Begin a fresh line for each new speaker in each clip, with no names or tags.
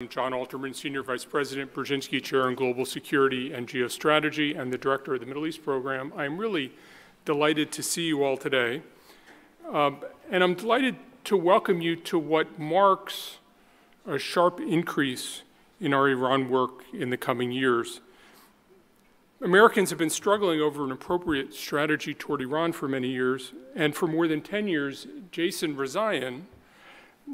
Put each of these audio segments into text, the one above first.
I'm John Alterman, Senior Vice President, Brzezinski Chair in Global Security and Geostrategy, and the Director of the Middle East Program. I'm really delighted to see you all today. And I'm delighted to welcome you to what marks a sharp increase in our Iran work in the coming years. Americans have been struggling over an appropriate strategy toward Iran for many years, and for more than 10 years, Jason Rezaian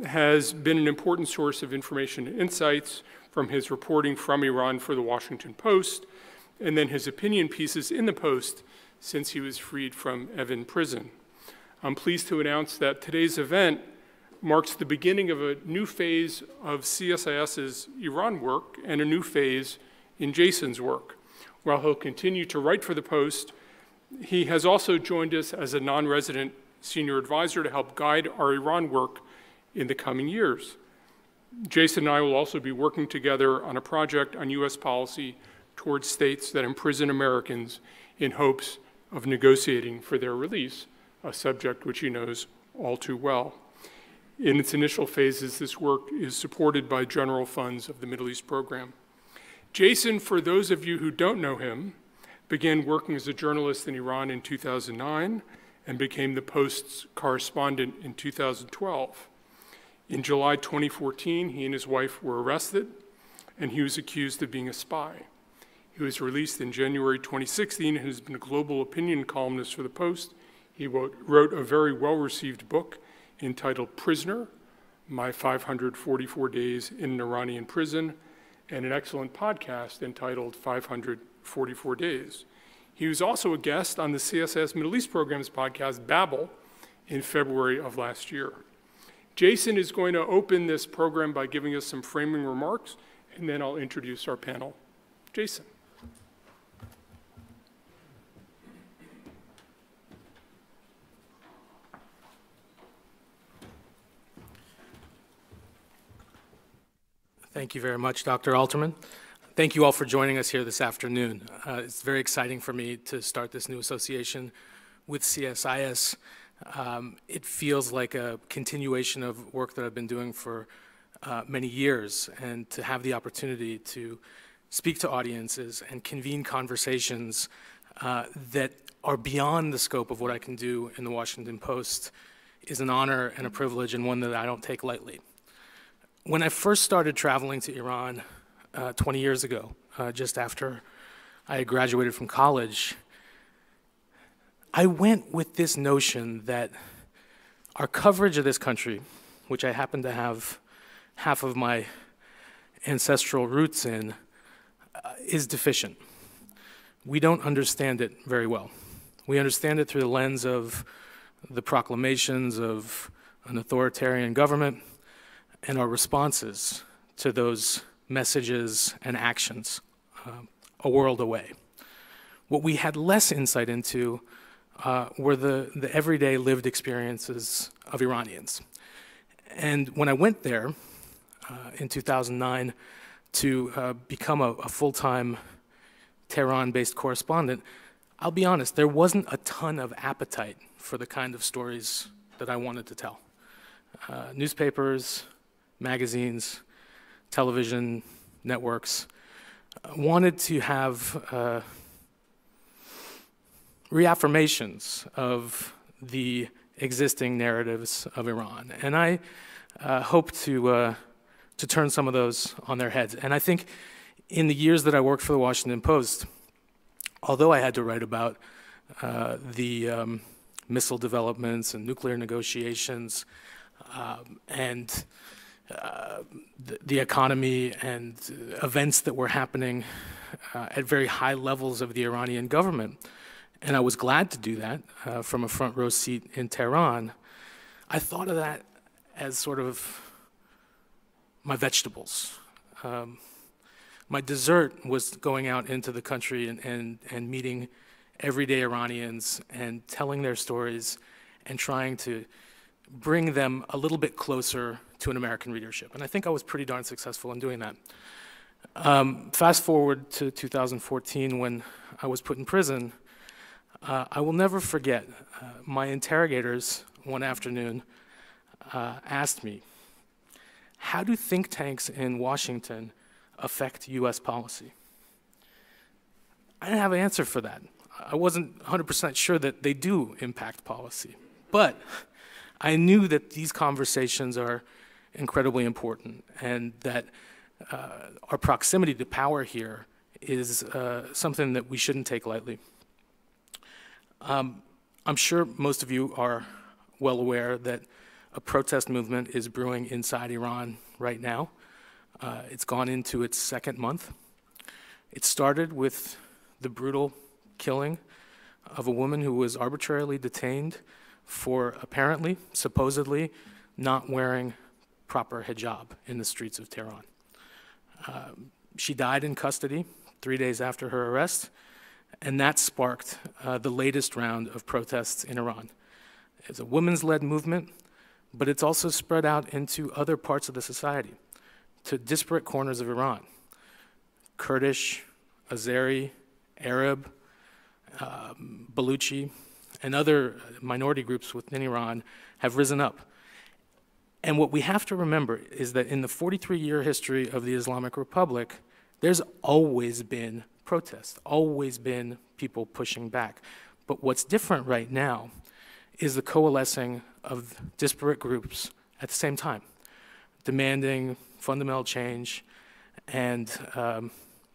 has been an important source of information and insights from his reporting from Iran for the Washington Post, and then his opinion pieces in the Post since he was freed from Evin prison. I'm pleased to announce that today's event marks the beginning of a new phase of CSIS's Iran work and a new phase in Jason's work. While he'll continue to write for the Post, he has also joined us as a non-resident senior advisor to help guide our Iran work in the coming years. Jason and I will also be working together on a project on U.S. policy towards states that imprison Americans in hopes of negotiating for their release, a subject which he knows all too well. In its initial phases, this work is supported by general funds of the Middle East Program. Jason, for those of you who don't know him, began working as a journalist in Iran in 2009 and became the Post's correspondent in 2012. In July 2014, he and his wife were arrested, and he was accused of being a spy. He was released in January 2016 and has been a global opinion columnist for the Post. He wrote a very well-received book entitled Prisoner, My 544 Days in an Iranian Prison, and an excellent podcast entitled 544 Days. He was also a guest on the CSIS Middle East Program's podcast, Babel, in February of last year. Jason is going to open this program by giving us some framing remarks, and then I'll introduce our panel. Jason.
Thank you very much, Dr. Alterman. Thank you all for joining us here this afternoon. It's very exciting for me to start this new association with CSIS. It feels like a continuation of work that I've been doing for many years, and to have the opportunity to speak to audiences and convene conversations that are beyond the scope of what I can do in the Washington Post is an honor and a privilege, and one that I don't take lightly. When I first started traveling to Iran 20 years ago, just after I had graduated from college, I went with this notion that our coverage of this country, which I happen to have half of my ancestral roots in, is deficient. We don't understand it very well. We understand it through the lens of the proclamations of an authoritarian government and our responses to those messages and actions a world away. What we had less insight into were the everyday lived experiences of Iranians. And when I went there in 2009 to become a full-time Tehran-based correspondent, I'll be honest, there wasn't a ton of appetite for the kind of stories that I wanted to tell. Newspapers, magazines, television networks wanted to have reaffirmations of the existing narratives of Iran. And I hope to turn some of those on their heads. And I think in the years that I worked for the Washington Post, although I had to write about the missile developments and nuclear negotiations and the economy and events that were happening at very high levels of the Iranian government, and I was glad to do that from a front row seat in Tehran, I thought of that as sort of my vegetables. My dessert was going out into the country and meeting everyday Iranians and telling their stories and trying to bring them a little bit closer to an American readership. And I think I was pretty darn successful in doing that. Fast forward to 2014 when I was put in prison. I will never forget my interrogators one afternoon asked me, how do think tanks in Washington affect US policy? I didn't have an answer for that. I wasn't 100% sure that they do impact policy. But I knew that these conversations are incredibly important, and that our proximity to power here is something that we shouldn't take lightly. I'm sure most of you are well aware that a protest movement is brewing inside Iran right now. It's gone into its second month. It started with the brutal killing of a woman who was arbitrarily detained for apparently, supposedly, not wearing proper hijab in the streets of Tehran. She died in custody 3 days after her arrest, and that sparked the latest round of protests in Iran. It's a women's-led movement, but it's also spread out into other parts of the society, to disparate corners of Iran. Kurdish, Azeri, Arab, Baluchi, and other minority groups within Iran have risen up. And what we have to remember is that in the 43-year history of the Islamic Republic, there's always been protests, always been people pushing back. But what's different right now is the coalescing of disparate groups at the same time, demanding fundamental change and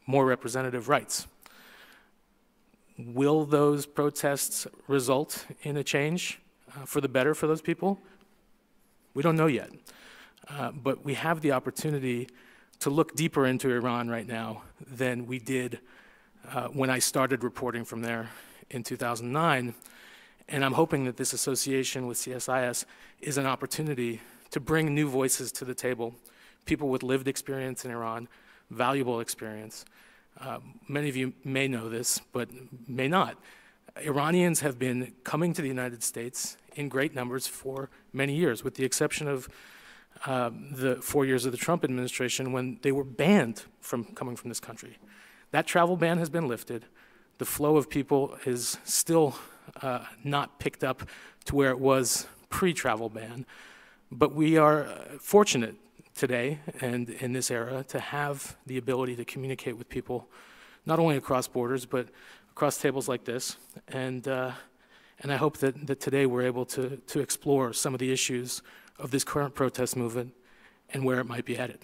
more representative rights. Will those protests result in a change for the better for those people? We don't know yet. But we have the opportunity to look deeper into Iran right now than we did when I started reporting from there in 2009. And I'm hoping that this association with CSIS is an opportunity to bring new voices to the table, people with lived experience in Iran, valuable experience. Many of you may know this, but may not. Iranians have been coming to the United States in great numbers for many years, with the exception of the 4 years of the Trump administration when they were banned from coming from this country. That travel ban has been lifted. The flow of people is still not picked up to where it was pre-travel ban, but we are fortunate today and in this era to have the ability to communicate with people not only across borders but across tables like this, and I hope that today we're able to explore some of the issues of this current protest movement and where it might be headed.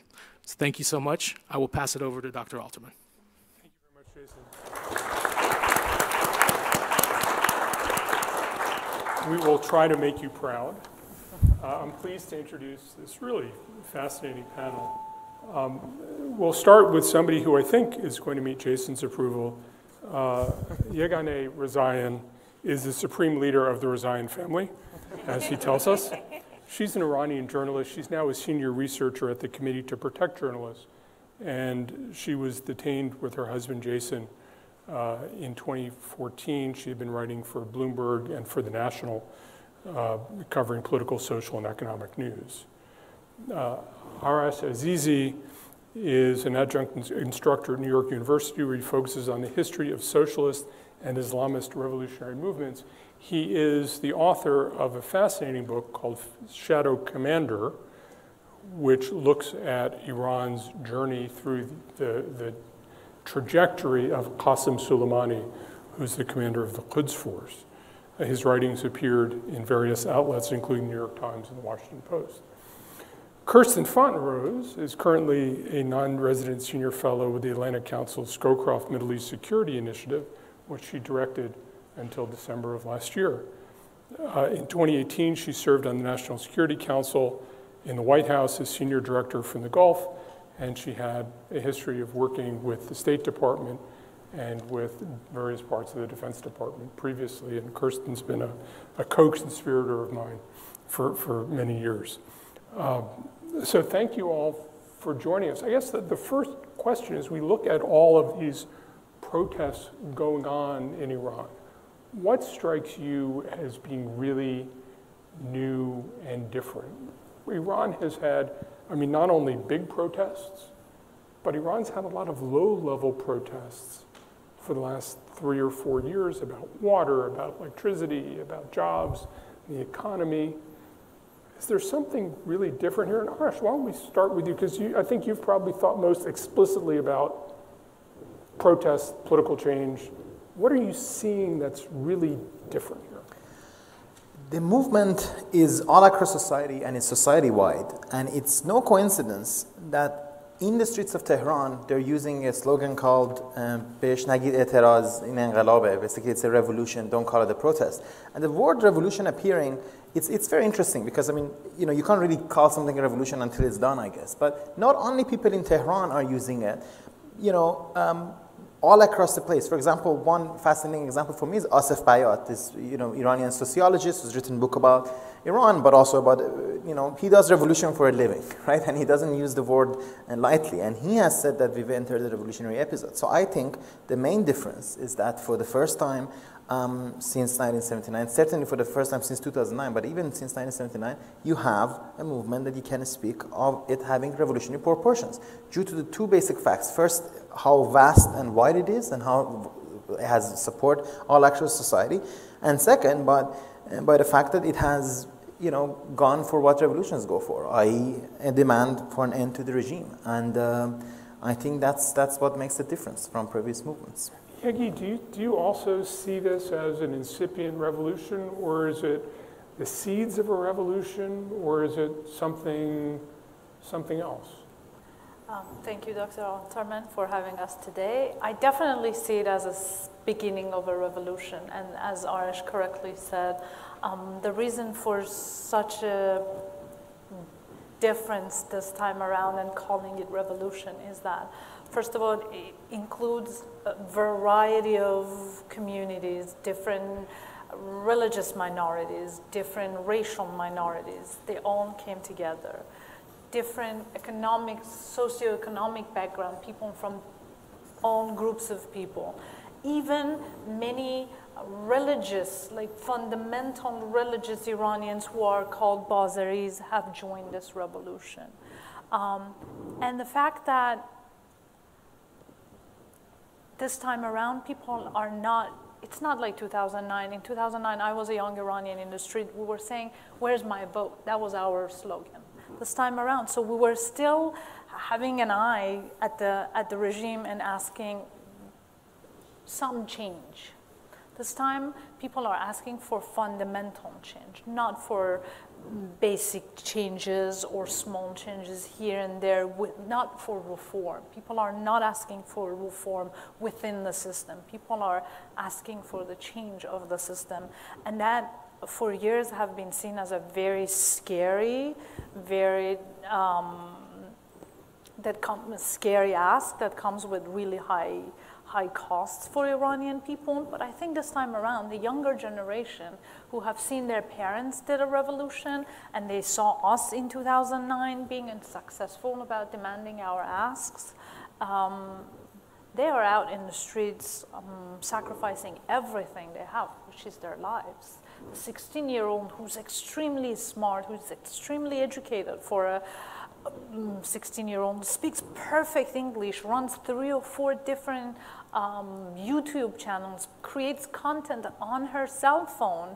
So thank you so much. I will pass it over to Dr. Alterman.
Thank you very much, Jason. We will try to make you proud. I'm pleased to introduce this really fascinating panel. We'll start with somebody who I think is going to meet Jason's approval. Yeganeh Rezaian is the supreme leader of the Rezaian family, as he tells us. She's an Iranian journalist. She's now a senior researcher at the Committee to Protect Journalists. And she was detained with her husband, Jason, in 2014. She had been writing for Bloomberg and for The National, covering political, social, and economic news. Arash Azizi is an adjunct instructor at New York University, where he focuses on the history of socialist and Islamist revolutionary movements. He is the author of a fascinating book called Shadow Commander, which looks at Iran's journey through the trajectory of Qasem Soleimani, who's the commander of the Quds Force. His writings appeared in various outlets, including the New York Times and the Washington Post. Kirsten Fontenrose is currently a non-resident senior fellow with the Atlantic Council's Scowcroft Middle East Security Initiative, which she directed until December of last year. In 2018, she served on the National Security Council in the White House as senior director from the Gulf, and she had a history of working with the State Department and with various parts of the Defense Department previously, and Kirsten's been a co-conspirator of mine for many years. So thank you all for joining us. I guess the first question is, we look at all of these protests going on in Iran. What strikes you as being really new and different? Iran has had, not only big protests, but Iran's had a lot of low-level protests for the last 3 or 4 years about water, about electricity, about jobs, the economy. Is there something really different here? And Arash, why don't we start with you, because I think you've probably thought most explicitly about protest, political change. What are you seeing that's really different here?
The movement is all across society and it's society-wide. And it's no coincidence that in the streets of Tehran, they're using a slogan called "Besh nagid eteraz in enqelabe." Basically, it's a revolution. Don't call it a protest. And the word revolution appearing, it's very interesting because, I mean, you can't really call something a revolution until it's done, I guess. But not only people in Tehran are using it, all across the place. For example, one fascinating example for me is Asif Bayat, this Iranian sociologist who's written a book about Iran, but also about, he does revolution for a living, right? And he doesn't use the word lightly. And he has said that we've entered the revolutionary episode. So I think the main difference is that for the first time since 1979, certainly for the first time since 2009, but even since 1979, you have a movement that you can speak of it having revolutionary proportions due to the two basic facts. First, how vast and wide it is and how it has support all across society. And second, by the fact that it has gone for what revolutions go for, i.e. a demand for an end to the regime. And I think that's what makes the difference from previous movements.
Yegi, do you also see this as an incipient revolution, or is it the seeds of a revolution, or is it something else?
Thank you, Dr. Alterman, for having us today. I definitely see it as a beginning of a revolution, and as Arash correctly said, the reason for such a difference this time around and calling it revolution is that, first of all, it includes a variety of communities, different religious minorities, different racial minorities. They all came together. Different economic, socioeconomic background, people from all groups of people. Even many religious, like fundamental religious Iranians who are called Bazaris have joined this revolution. And the fact that this time around people are not, it's not like 2009. In 2009, I was a young Iranian in the street. We were saying, "Where's my vote?" That was our slogan this time around. So we were still having an eye at the regime and asking some change. This time, people are asking for fundamental change, not for basic changes or small changes here and there, not for reform. People are not asking for reform within the system. People are asking for the change of the system. And that, for years, have been seen as a very scary, very scary ask that comes with really high costs for Iranian people. But I think this time around, the younger generation who have seen their parents did a revolution and they saw us in 2009 being successful about demanding our asks, they are out in the streets sacrificing everything they have, which is their lives. A 16-year-old who's extremely smart, who's extremely educated for a 16-year-old, speaks perfect English, runs 3 or 4 different YouTube channels, creates content on her cell phone,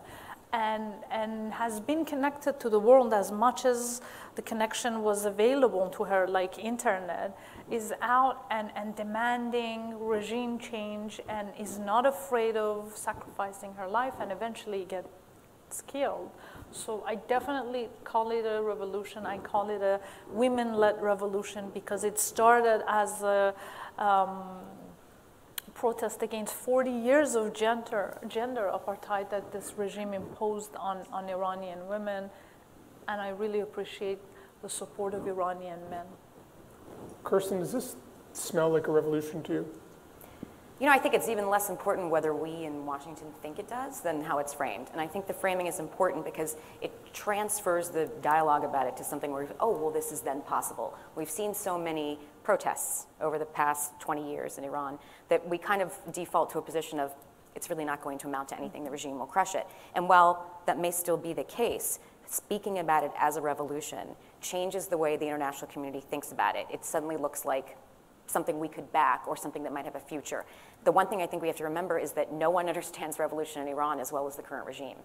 and has been connected to the world as much as the connection was available to her, like internet, is out and demanding regime change and is not afraid of sacrificing her life and eventually gets killed. So I definitely call it a revolution. I call it a women-led revolution because it started as a protest against 40 years of gender apartheid that this regime imposed on Iranian women. And I really appreciate the support of Iranian men.
Kirsten, does this smell like a revolution to you?
I think it's even less important whether we in Washington think it does than how it's framed. And I think the framing is important because it transfers the dialogue about it to something where, oh, well, this is then possible. We've seen so many protests over the past 20 years in Iran that we kind of default to a position of it's really not going to amount to anything, the regime will crush it. And while that may still be the case, speaking about it as a revolution changes the way the international community thinks about it. It suddenly looks like something we could back or something that might have a future. The one thing I think we have to remember is that no one understands revolution in Iran as well as the current regime.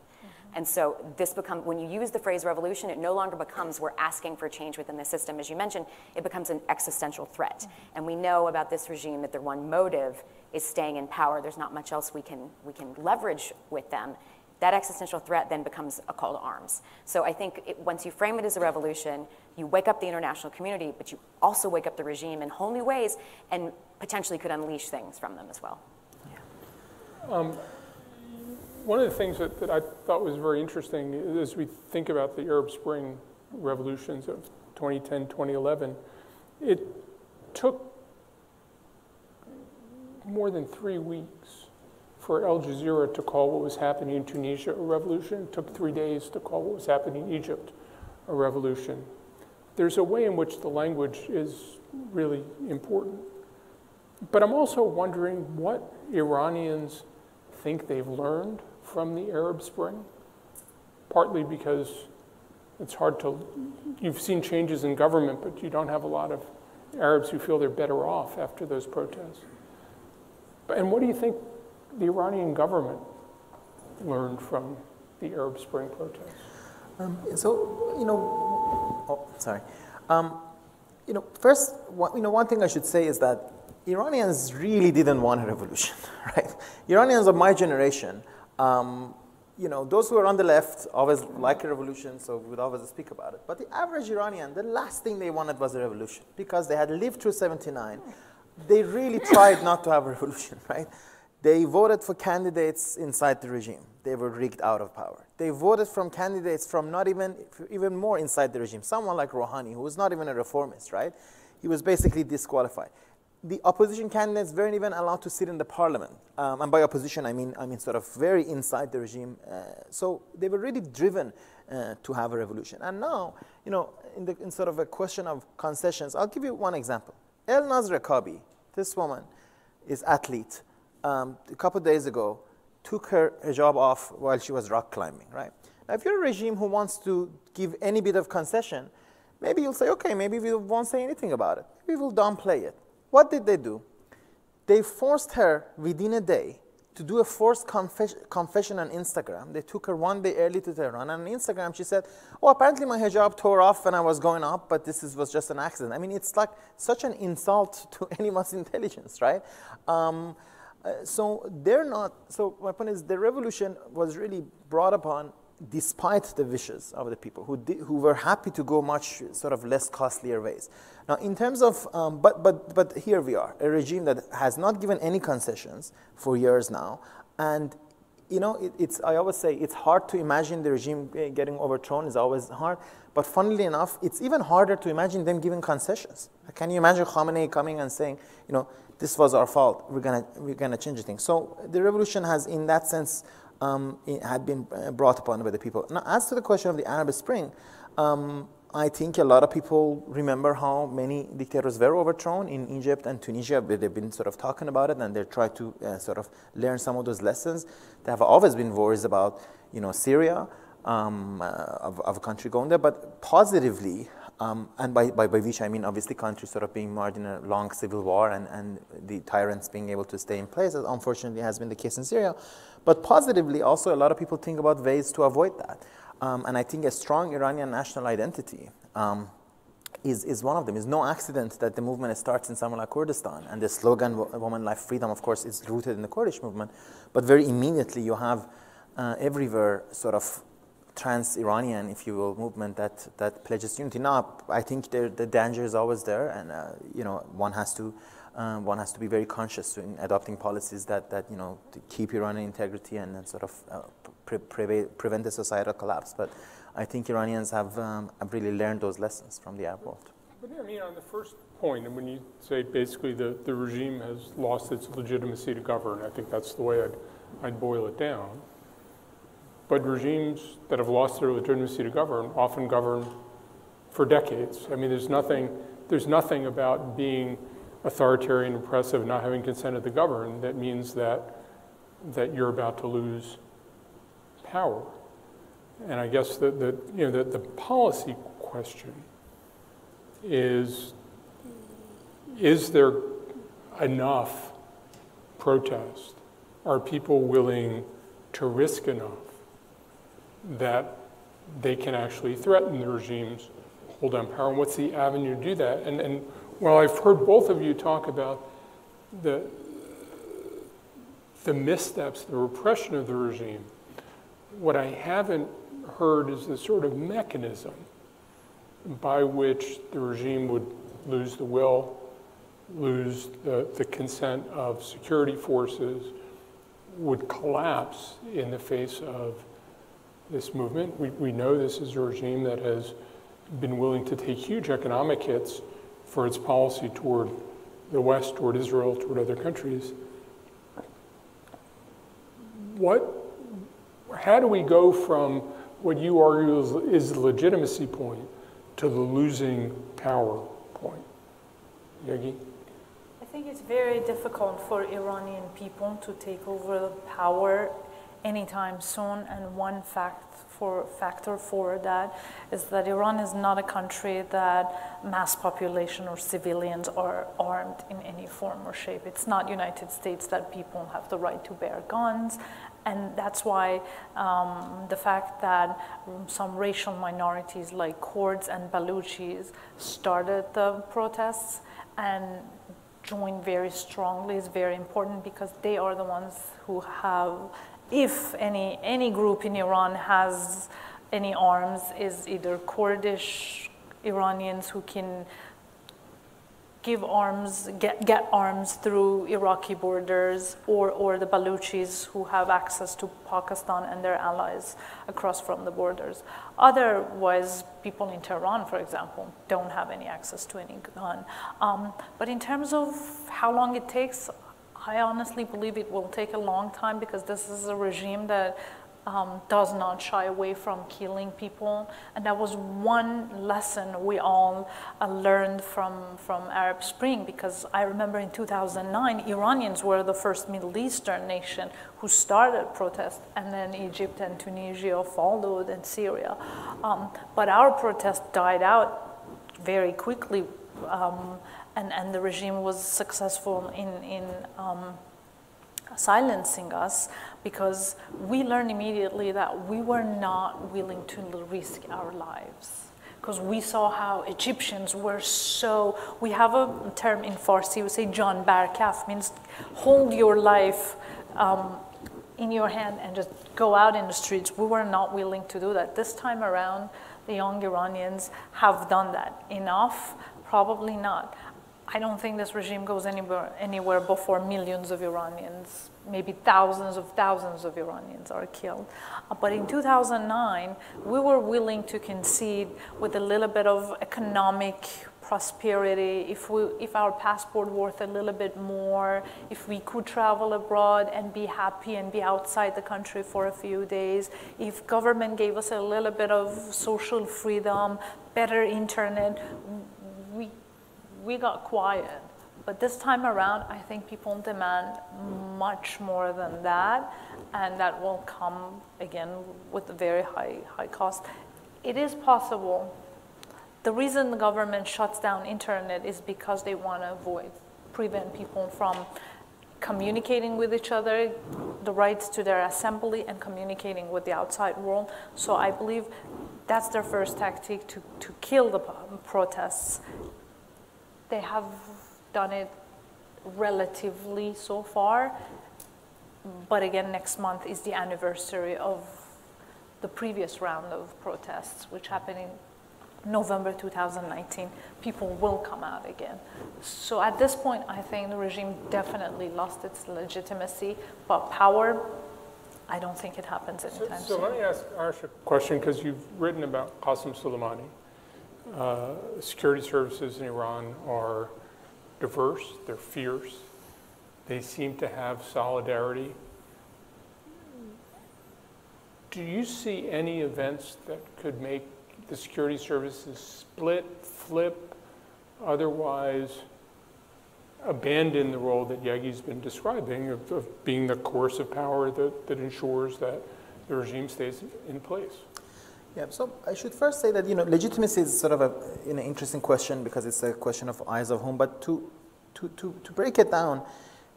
And so when you use the phrase revolution, it no longer becomes we're asking for change within the system. As you mentioned, it becomes an existential threat. And we know about this regime that their one motive is staying in power. There's not much else we can leverage with them. That existential threat then becomes a call to arms. So I think once you frame it as a revolution, you wake up the international community, but you also wake up the regime in whole new ways and potentially could unleash things from them as well.
One of the things that I thought was very interesting as we think about the Arab Spring revolutions of 2010, 2011, it took more than 3 weeks for Al Jazeera to call what was happening in Tunisia a revolution. It took 3 days to call what was happening in Egypt a revolution. There's a way in which the language is really important. But I'm also wondering what Iranians think they've learned from the Arab Spring, partly because it's hard you've seen changes in government, but you don't have a lot of Arabs who feel they're better off after those protests. And what do you think the Iranian government learned from the Arab Spring protests?
First, one thing I should say is that Iranians really didn't want a revolution, right? Iranians of my generation, those who are on the left always like a revolution, so we would always speak about it. But the average Iranian, the last thing they wanted was a revolution because they had lived through 79. They really tried not to have a revolution, right? They voted for candidates inside the regime. They were rigged out of power. They voted from candidates from not even more inside the regime. Someone like Rouhani, who was not even a reformist, right? He was basically disqualified. The opposition candidates weren't even allowed to sit in the parliament. And by opposition, I mean sort of very inside the regime. So they were really driven to have a revolution. And now, in sort of a question of concessions, I'll give you one example. Elnaz Rekabi, this woman is athlete. A couple of days ago, took her hijab off while she was rock climbing, right? Now, if you're a regime who wants to give any bit of concession, maybe you'll say, okay, maybe we won't say anything about it. Maybe we'll downplay it. What did they do? They forced her within a day to do a forced confession on Instagram. They took her one day early to Tehran, and on Instagram she said, oh, apparently my hijab tore off when I was going up, but this was just an accident. I mean, it's like such an insult to anyone's intelligence, right? So my point is the revolution was really brought upon despite the wishes of the people who were happy to go much sort of less costlier ways. Now, in terms of, but here we are, a regime that has not given any concessions for years now, and I always say it's hard to imagine the regime getting overthrown. Is always hard, but funnily enough, it's even harder to imagine them giving concessions. Can you imagine Khamenei coming and saying, this was our fault, we're gonna change things? So the revolution has, in that sense, had been brought upon by the people. Now, as to the question of the Arab Spring, I think a lot of people remember how many dictators were overthrown in Egypt and Tunisia. They've been sort of talking about it, and they try to sort of learn some of those lessons. There have always been worries about, Syria, of a country going there, but positively, and by which I mean obviously countries sort of being marred in a long civil war and the tyrants being able to stay in place, as unfortunately has been the case in Syria. But positively also a lot of people think about ways to avoid that. And I think a strong Iranian national identity is one of them. It's no accident that the movement starts in somewhere like Kurdistan, and the slogan "Woman, Life, Freedom," of course, is rooted in the Kurdish movement. But very immediately you have everywhere sort of trans-Iranian, if you will, movement that pledges unity. Now, I think the danger is always there, and one has to be very conscious in adopting policies that to keep Iranian integrity and sort of prevent the societal collapse. But I think Iranians have really learned those lessons from the Arab world.
But I mean, on the first point, and when you say basically the regime has lost its legitimacy to govern, I think that's the way I'd boil it down. But regimes that have lost their legitimacy to govern often govern for decades. I mean, there's nothing about being authoritarian, oppressive, not having consented to govern that means that you're about to lose power. And I guess the policy question is there enough protest? Are people willing to risk enough that they can actually threaten the regime's hold on power? And what's the avenue to do that? And while I've heard both of you talk about the missteps, the repression of the regime, what I haven't heard is the sort of mechanism by which the regime would lose the will, lose the consent of security forces, would collapse in the face of this movement. We know this is a regime that has been willing to take huge economic hits for its policy toward the West, toward Israel, toward other countries. How do we go from what you argue is the legitimacy point to the losing power point? Yegi?
I think it's very difficult for Iranian people to take over power anytime soon, and one factor for that is that Iran is not a country that mass population or civilians are armed in any form or shape. It's not United States that people have the right to bear guns, and that's why the fact that some racial minorities like Kurds and Baluchis started the protests and joined very strongly is very important, because they are the ones who have, if any group in Iran has any arms, is either Kurdish-Iranians who can give arms, get arms through Iraqi borders, or the Baluchis who have access to Pakistan and their allies across from the borders. Otherwise, people in Tehran, for example, don't have any access to any gun. But in terms of how long it takes, I honestly believe it will take a long time, because this is a regime that does not shy away from killing people. And that was one lesson we all learned from Arab Spring, because I remember in 2009, Iranians were the first Middle Eastern nation who started protests, and then Egypt and Tunisia followed, and Syria. But our protest died out very quickly, and the regime was successful in silencing us, because we learned immediately that we were not willing to risk our lives, because we saw how Egyptians were so, we have a term in Farsi, we say Jan bar kaf, means hold your life in your hand and just go out in the streets. We were not willing to do that. This time around, the young Iranians have done that. Enough? Probably not. I don't think this regime goes anywhere before millions of Iranians, maybe thousands of Iranians are killed. But in 2009, we were willing to concede with a little bit of economic prosperity, if our passport worth a little bit more, if we could travel abroad and be happy and be outside the country for a few days, if government gave us a little bit of social freedom, better internet, we got quiet. But this time around, I think people demand much more than that, and that will come, again, with a very high cost. It is possible. The reason the government shuts down internet is because they want to prevent people from communicating with each other, the rights to their assembly, and communicating with the outside world. So I believe that's their first tactic, to kill the protests. They have done it relatively so far, but again, next month is the anniversary of the previous round of protests, which happened in November 2019. People will come out again. So at this point, I think the regime definitely lost its legitimacy, but power, I don't think it happens anytime soon.
So let me ask Arash a question, because you've written about Qasem Soleimani. Security services in Iran are diverse, they're fierce, they seem to have solidarity. Do you see any events that could make the security services split, flip, otherwise abandon the role that Yegi's been describing of being the coercive power that ensures that the regime stays in place?
Yeah, so I should first say that legitimacy is sort of an interesting question, because it's a question of eyes of home. But to to break it down,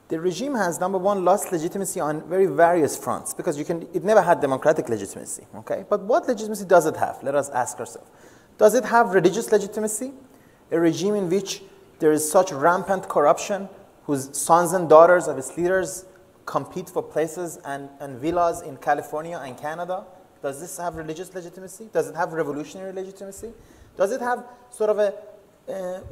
the regime has, number one, lost legitimacy on very various fronts because it never had democratic legitimacy, okay? But what legitimacy does it have? Let us ask ourselves. Does it have religious legitimacy? A regime in which there is such rampant corruption, whose sons and daughters of its leaders compete for places and villas in California and Canada? Does this have religious legitimacy? Does it have revolutionary legitimacy? Does it have sort of a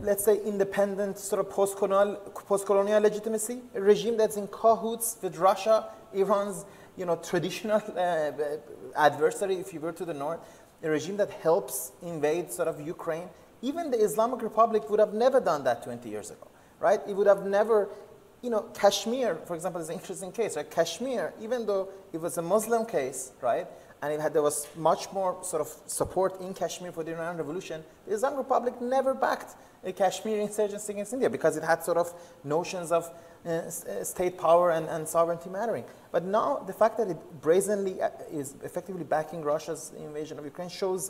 let's say, independent sort of post-colonial legitimacy, a regime that's in cahoots with Russia, Iran's traditional adversary, if you were to the north, a regime that helps invade sort of Ukraine. Even the Islamic Republic would have never done that 20 years ago, right? It would have never, Kashmir, for example, is an interesting case, right? Kashmir, even though it was a Muslim case, right? And there was much more sort of support in Kashmir for the Iranian Revolution. The Islamic Republic never backed a Kashmiri insurgency against India because it had sort of notions of state power and sovereignty mattering. But now the fact that it brazenly is effectively backing Russia's invasion of Ukraine shows,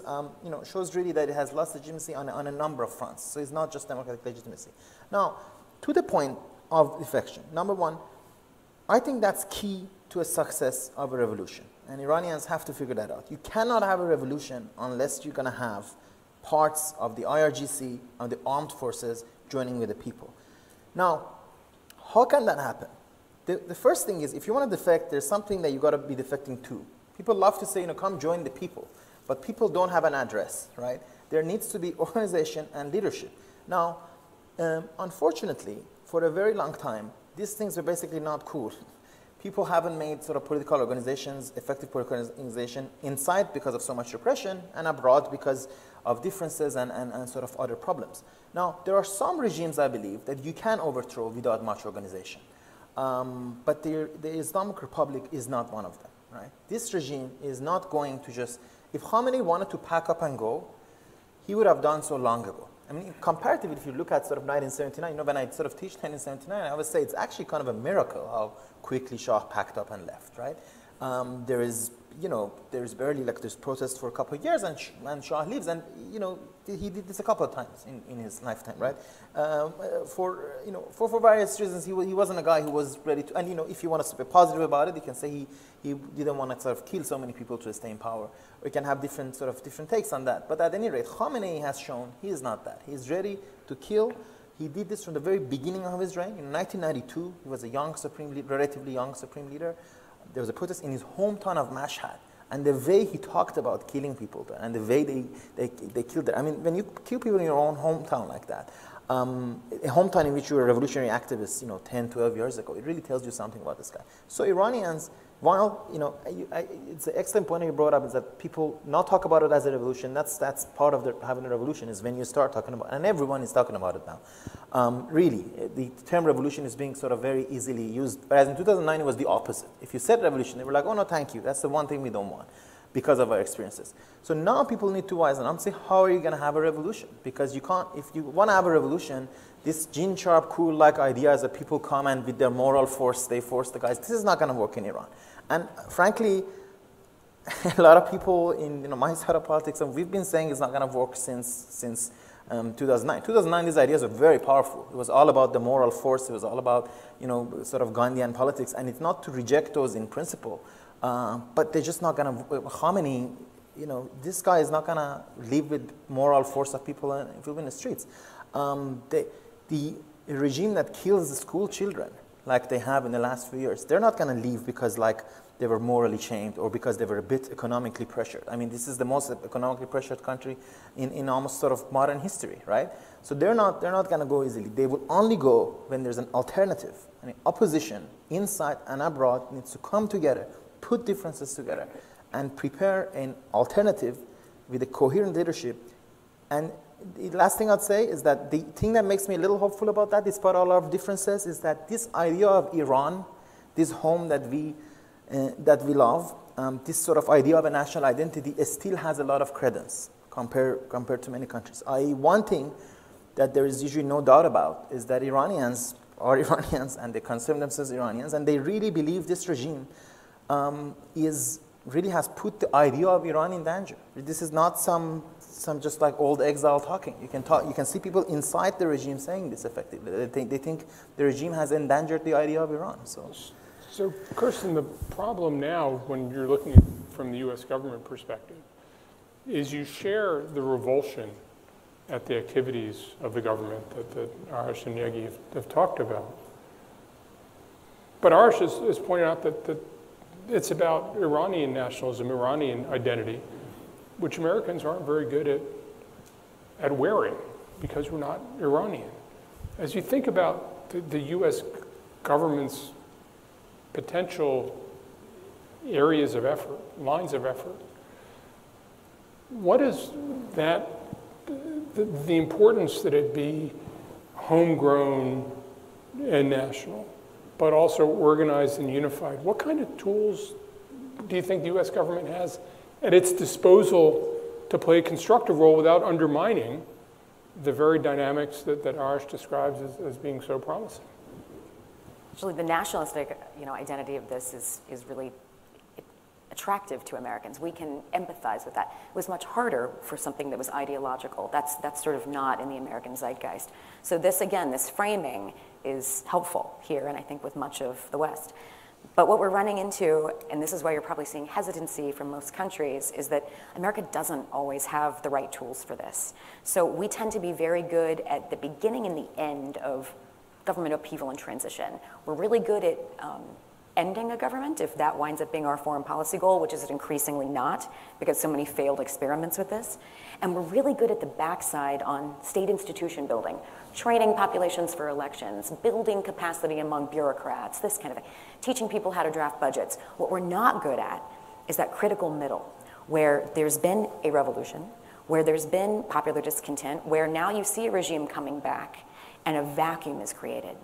shows really that it has lost legitimacy on a number of fronts. So it's not just democratic legitimacy. Now, to the point of defection, number one, I think that's key to a success of a revolution. And Iranians have to figure that out. You cannot have a revolution unless you're going to have parts of the IRGC and the armed forces joining with the people. Now, how can that happen? The first thing is, if you want to defect, there's something that you got to be defecting to. People love to say, come join the people. But people don't have an address, right? There needs to be organization and leadership. Now, unfortunately, for a very long time, these things were basically not cool. People haven't made sort of political organizations, effective political organization inside because of so much repression and abroad because of differences and sort of other problems. Now, there are some regimes, I believe, that you can overthrow without much organization. But the Islamic Republic is not one of them, right? This regime is not going to just, if Khamenei wanted to pack up and go, he would have done so long ago. I mean, comparatively, if you look at sort of 1979, when I sort of teach 1979, I would say it's actually kind of a miracle how quickly Shah packed up and left, right? There is, there's barely there's protests for a couple of years and Shah leaves, and, he did this a couple of times in his lifetime, right? For various reasons, he wasn't a guy who was ready to, and, if you want to be positive about it, you can say he didn't want to sort of kill so many people to stay in power. We can have different takes on that. But at any rate, Khamenei has shown he is not that. He's ready to kill. He did this from the very beginning of his reign. In 1992, he was a relatively young supreme leader. There was a protest in his hometown of Mashhad. And the way he talked about killing people there, and the way they killed there. I mean, when you kill people in your own hometown like that, a hometown in which you were a revolutionary activist, 10, 12 years ago, it really tells you something about this guy. So Iranians, while, it's an excellent point you brought up, is that people not talk about it as a revolution. That's part of having a revolution, is when you start talking about it, and everyone is talking about it now. Really, the term revolution is being sort of very easily used, whereas in 2009 it was the opposite. If you said revolution, they were like, oh no, thank you, that's the one thing we don't want, because of our experiences. So now people need to wisen up and say, how are you going to have a revolution? Because you can't, if you want to have a revolution, this gene sharp, cool-like ideas that people come and with their moral force, they force the guys, this is not going to work in Iran. And frankly, a lot of people in my side of politics, and we've been saying it's not going to work since 2009. 2009, these ideas were very powerful. It was all about the moral force. It was all about sort of Gandhian politics, and it's not to reject those in principle, but they're just not going to. Khamenei, this guy is not going to live with moral force of people in the streets. The regime that kills the school children, like they have in the last few years, they're not going to leave because they were morally shamed or because they were a bit economically pressured. I mean, this is the most economically pressured country in almost sort of modern history, right? So they're not going to go easily. They will only go when there's an alternative. I mean, opposition inside and abroad needs to come together, put differences together, and prepare an alternative with a coherent leadership. And the last thing I'd say is that the thing that makes me a little hopeful about that, despite all our differences, is that this idea of Iran, this home that we love, this sort of idea of a national identity, still has a lot of credence compared to many countries. One thing that there is usually no doubt about is that Iranians are Iranians and they consider themselves Iranians, and they really believe this regime really has put the idea of Iran in danger. This is not some some just like old exile talking. You can see people inside the regime saying this effectively. They think the regime has endangered the idea of Iran.
So Kirsten, the problem now, when you're looking at from the U.S. government perspective, is you share the revulsion at the activities of the government that Arash and Yeganeh have talked about. But Arash has pointed out that it's about Iranian nationalism, Iranian identity, which Americans aren't very good at wearing because we're not Iranian. As you think about the U.S. government's potential areas of effort, lines of effort, what is that, the importance that it be homegrown and national, but also organized and unified? What kind of tools do you think the U.S. government has at its disposal to play a constructive role without undermining the very dynamics that Arash describes as being so promising?
Actually, the nationalistic, identity of this is really attractive to Americans. We can empathize with that. It was much harder for something that was ideological. That's sort of not in the American zeitgeist. So this, again, this framing is helpful here, and I think with much of the West. But what we're running into, and this is why you're probably seeing hesitancy from most countries, is that America doesn't always have the right tools for this. So we tend to be very good at the beginning and the end of government upheaval and transition. We're really good at ending a government, if that winds up being our foreign policy goal, which is it increasingly not, because so many failed experiments with this. And we're really good at the backside on state institution building, training populations for elections, building capacity among bureaucrats, this kind of thing, teaching people how to draft budgets. What we're not good at is that critical middle, where there's been a revolution, where there's been popular discontent, where now you see a regime coming back and a vacuum is created.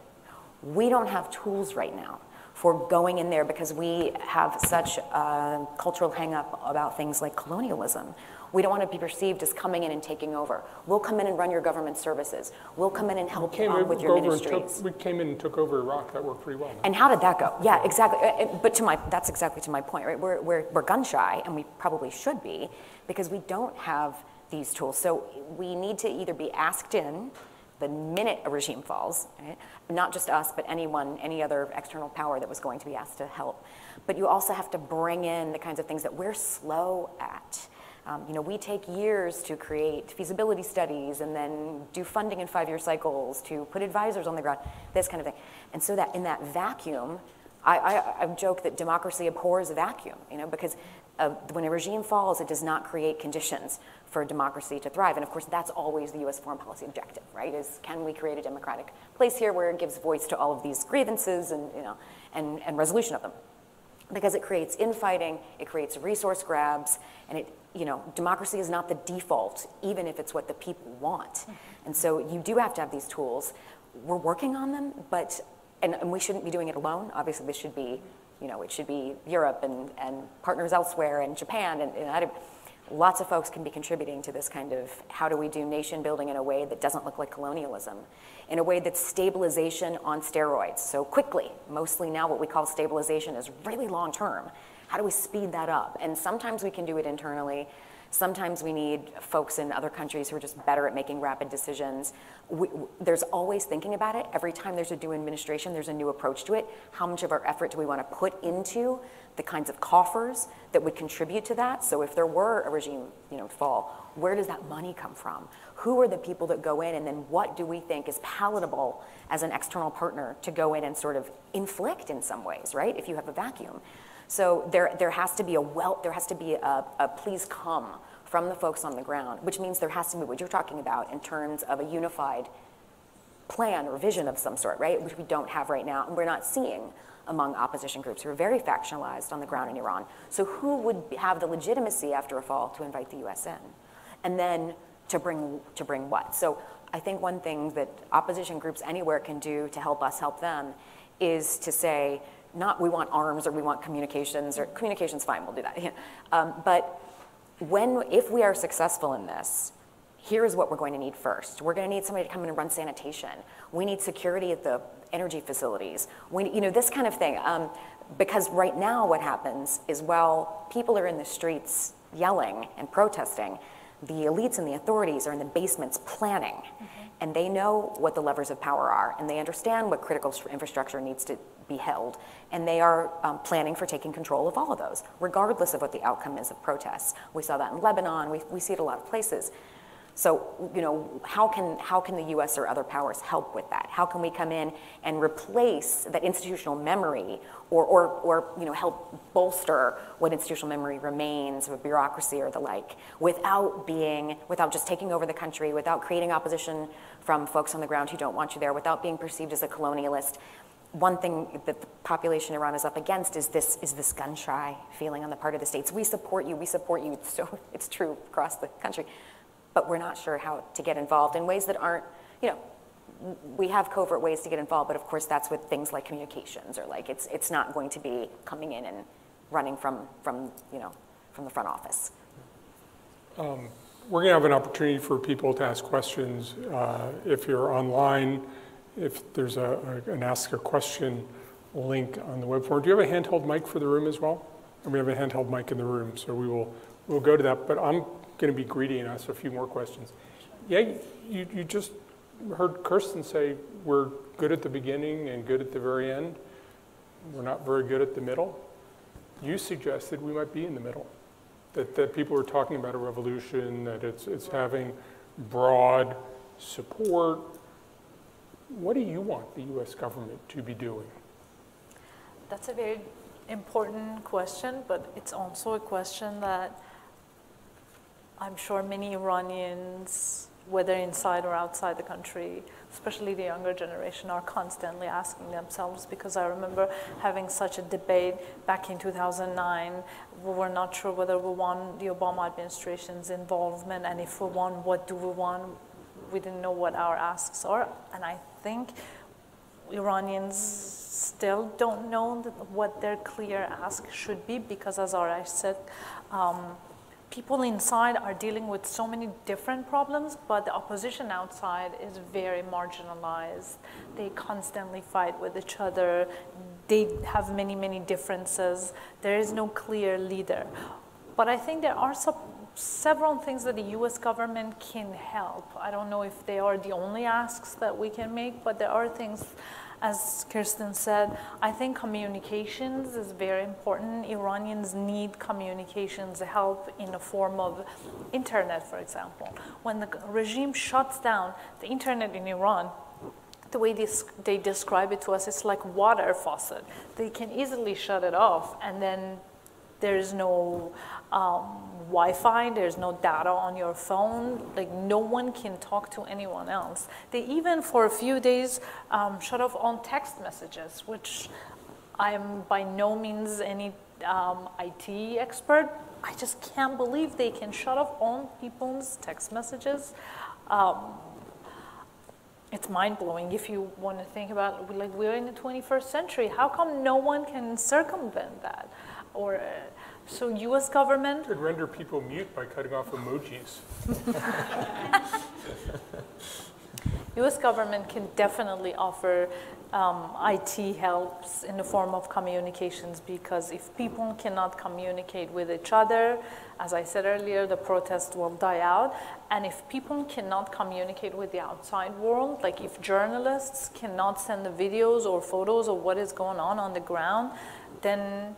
We don't have tools right now for going in there because we have such a cultural hang-up about things like colonialism. We don't want to be perceived as coming in and taking over. We'll come in and run your government services. We'll come in and help with your ministries.
We came in and took over Iraq. That worked pretty well.
And how did that go? Yeah, exactly. But that's exactly to my point, right? We're gun shy, and we probably should be, because we don't have these tools. So we need to either be asked in the minute a regime falls, right? Not just us, but anyone, any other external power that was going to be asked to help. But you also have to bring in the kinds of things that we're slow at. We take years to create feasibility studies and then do funding in 5-year cycles to put advisors on the ground, this kind of thing. And so that in that vacuum, I joke that democracy abhors a vacuum, because when a regime falls, it does not create conditions for democracy to thrive. And of course, that's always the US foreign policy objective, right? Is can we create a democratic place here where it gives voice to all of these grievances and resolution of them? Because it creates infighting, it creates resource grabs, and democracy is not the default, even if it's what the people want. And so you do have to have these tools. We're working on them, and we shouldn't be doing it alone. Obviously, this should be, it should be Europe and partners elsewhere and Japan and lots of folks can be contributing to this kind of how do we do nation building in a way that doesn't look like colonialism, in a way that's stabilization on steroids. So quickly, mostly now what we call stabilization is really long term. How do we speed that up? And sometimes we can do it internally. Sometimes we need folks in other countries who are just better at making rapid decisions. There's always thinking about it. Every time there's a new administration, there's a new approach to it. How much of our effort do we want to put into the kinds of coffers that would contribute to that? So if there were a regime, fall, where does that money come from? Who are the people that go in, and then what do we think is palatable as an external partner to go in and sort of inflict in some ways, right? If you have a vacuum. So there has to be a please come from the folks on the ground, which means there has to be what you're talking about in terms of a unified plan or vision of some sort, right? Which we don't have right now, and we're not seeing among opposition groups who are very factionalized on the ground in Iran. So who would have the legitimacy after a fall to invite the US in? And then to bring what? So I think one thing that opposition groups anywhere can do to help us help them is to say, not we want arms or we want communications, or communications fine, we'll do that. But if we are successful in this, here's what we're going to need first. We're going to need somebody to come in and run sanitation. We need security at the energy facilities. This kind of thing. Because right now what happens is while people are in the streets yelling and protesting, the elites and the authorities are in the basements planning, and they know what the levers of power are, and they understand what critical infrastructure needs to be held, and they are planning for taking control of all of those, regardless of what the outcome is of protests. We saw that in Lebanon. We see it a lot of places. So, you know, how can the U.S. or other powers help with that? How can we come in and replace that institutional memory, or you know, help bolster what institutional memory remains of a bureaucracy or the like, without just taking over the country, without creating opposition from folks on the ground who don't want you there, without being perceived as a colonialist? One thing that the population in Iran is up against is this gun-shy feeling on the part of the states. We support you. So it's true across the country. But we're not sure how to get involved in ways that aren't, you know, we have covert ways to get involved, but of course that's with things like communications, or like it's not going to be coming in and running from you know, from the front office.
We're going to have an opportunity for people to ask questions. If you're online, if there's an ask a question link on the web form. Do you have a handheld mic for the room as well? And we have a handheld mic in the room, so we'll go to that. But I'm going to be greedy and ask a few more questions. Yeah, you just heard Kirsten say we're good at the beginning and good at the very end. We're not very good at the middle. You suggested we might be in the middle, that people are talking about a revolution, that it's having broad support. What do you want the U.S. government to be doing?
That's a very important question, but it's also a question that I'm sure many Iranians, whether inside or outside the country, especially the younger generation, are constantly asking themselves, because I remember having such a debate back in 2009. We were not sure whether we want the Obama administration's involvement, and if we want, what do we want? We didn't know what our asks are, and I think Iranians still don't know what their clear ask should be, because as Arash said, people inside are dealing with so many different problems, but the opposition outside is very marginalized. They constantly fight with each other. They have many, many differences. There is no clear leader. But I think there are several things that the U.S. government can help. I don't know if they are the only asks that we can make, but there are things. As Kirsten said, I think communications is very important. Iranians need communications help in the form of internet, for example. When the regime shuts down the internet in Iran, the way they describe it to us, it's like water faucet. They can easily shut it off, and then there's no Wi-Fi, there's no data on your phone, like no one can talk to anyone else. They even for a few days shut off all text messages, which I'm by no means any IT expert. I just can't believe they can shut off all people's text messages. It's mind-blowing if you want to think about, like, we're in the 21st century. How come no one can circumvent that? Or so U.S. government
could render people mute by cutting off emojis.
U.S. government can definitely offer IT helps in the form of communications, because if people cannot communicate with each other, as I said earlier, the protest will die out. And if people cannot communicate with the outside world, like if journalists cannot send the videos or photos of what is going on the ground, then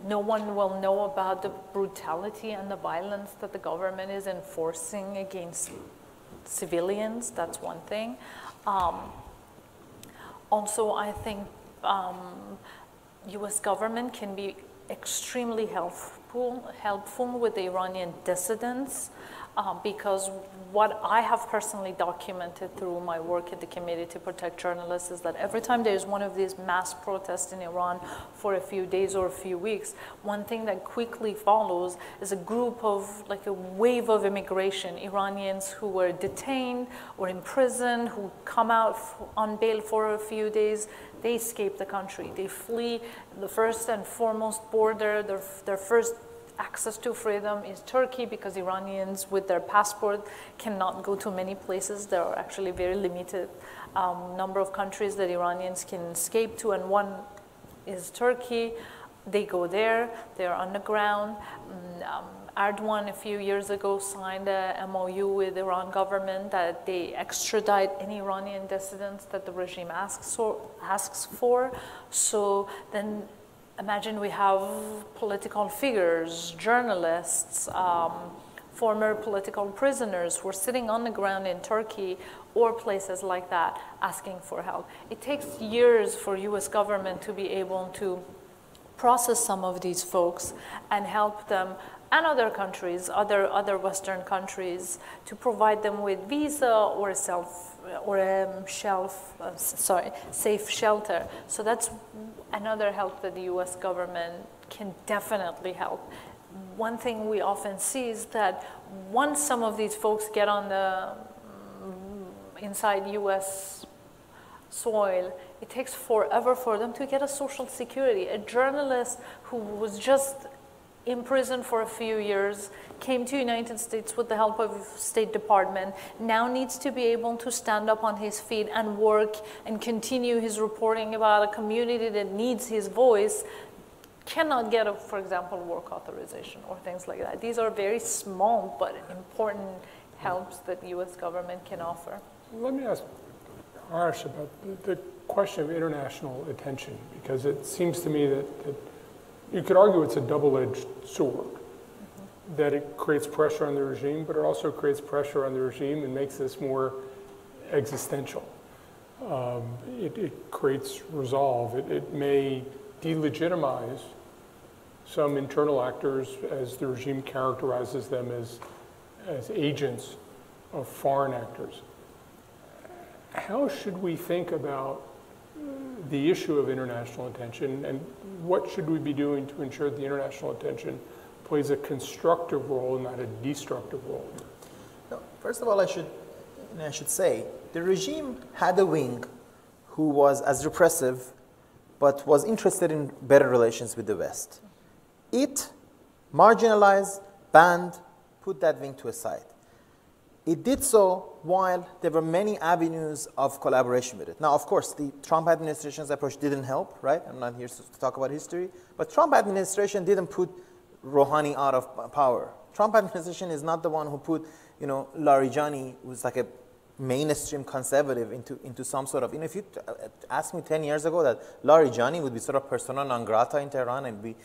no one will know about the brutality and the violence that the government is enforcing against civilians. That's one thing. Also, I think U.S. government can be extremely helpful with the Iranian dissidents, because what I have personally documented through my work at the Committee to Protect Journalists is that every time there's one of these mass protests in Iran for a few days or a few weeks, one thing that quickly follows is a group of, like a wave of immigration, Iranians who were detained or imprisoned, who come out on bail for a few days. They escape the country. They flee the first and foremost border. Their first access to freedom is Turkey, because Iranians with their passport cannot go to many places. There are actually very limited number of countries that Iranians can escape to, and one is Turkey. They go there, they're on the ground, Erdogan a few years ago signed a MOU with the Iran government that they extradite any Iranian dissidents that the regime asks for. So then imagine we have political figures, journalists, former political prisoners who are sitting on the ground in Turkey or places like that asking for help. It takes years for US government to be able to process some of these folks and help them, and other countries, other Western countries, to provide them with visa or safe shelter. So that's another help that the US government can definitely help. One thing we often see is that once some of these folks get on the inside US soil, it takes forever for them to get a social security. A journalist who was just imprisoned for a few years, came to the United States with the help of the State Department, now needs to be able to stand up on his feet and work and continue his reporting about a community that needs his voice, cannot get, for example, work authorization or things like that. These are very small but important helps that the US government can offer.
Let me ask Arash about the question of international attention, because it seems to me that you could argue it's a double-edged sword, that it creates pressure on the regime, but it also creates pressure on the regime and makes this more existential. It creates resolve. It may delegitimize some internal actors as the regime characterizes them as agents of foreign actors. How should we think about the issue of international attention, and what should we be doing to ensure that the international attention plays a constructive role and not a destructive role?
No, first of all, I should say the regime had a wing who was as repressive but was interested in better relations with the West. It marginalized, banned, put that wing to a side. It did so while there were many avenues of collaboration with it. Now, of course, the Trump administration's approach didn't help, right? I'm not here to talk about history, but Trump administration didn't put Rouhani out of power. Trump administration is not the one who put, Larijani, who's like a mainstream conservative, into some sort of, if you asked me 10 years ago that Larijani would be sort of persona non grata in Tehran, and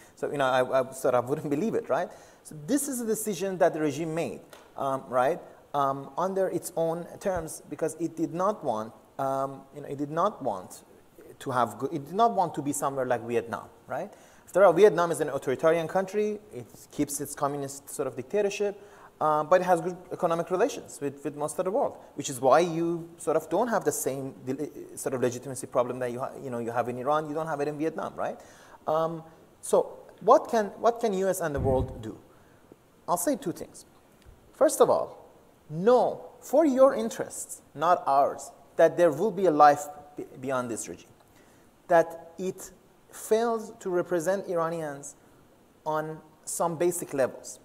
I sort of wouldn't believe it, right? So this is a decision that the regime made, right? Under its own terms, because it did not want, it did not want to be somewhere like Vietnam, right? After all, Vietnam is an authoritarian country. It keeps its communist sort of dictatorship, but it has good economic relations with most of the world, which is why you sort of don't have the same sort of legitimacy problem that you have in Iran. You don't have it in Vietnam, right? So what can U.S. and the world do? I'll say two things. First of all, know for your interests, not ours, that there will be a life beyond this regime, that it fails to represent Iranians on some basic levels,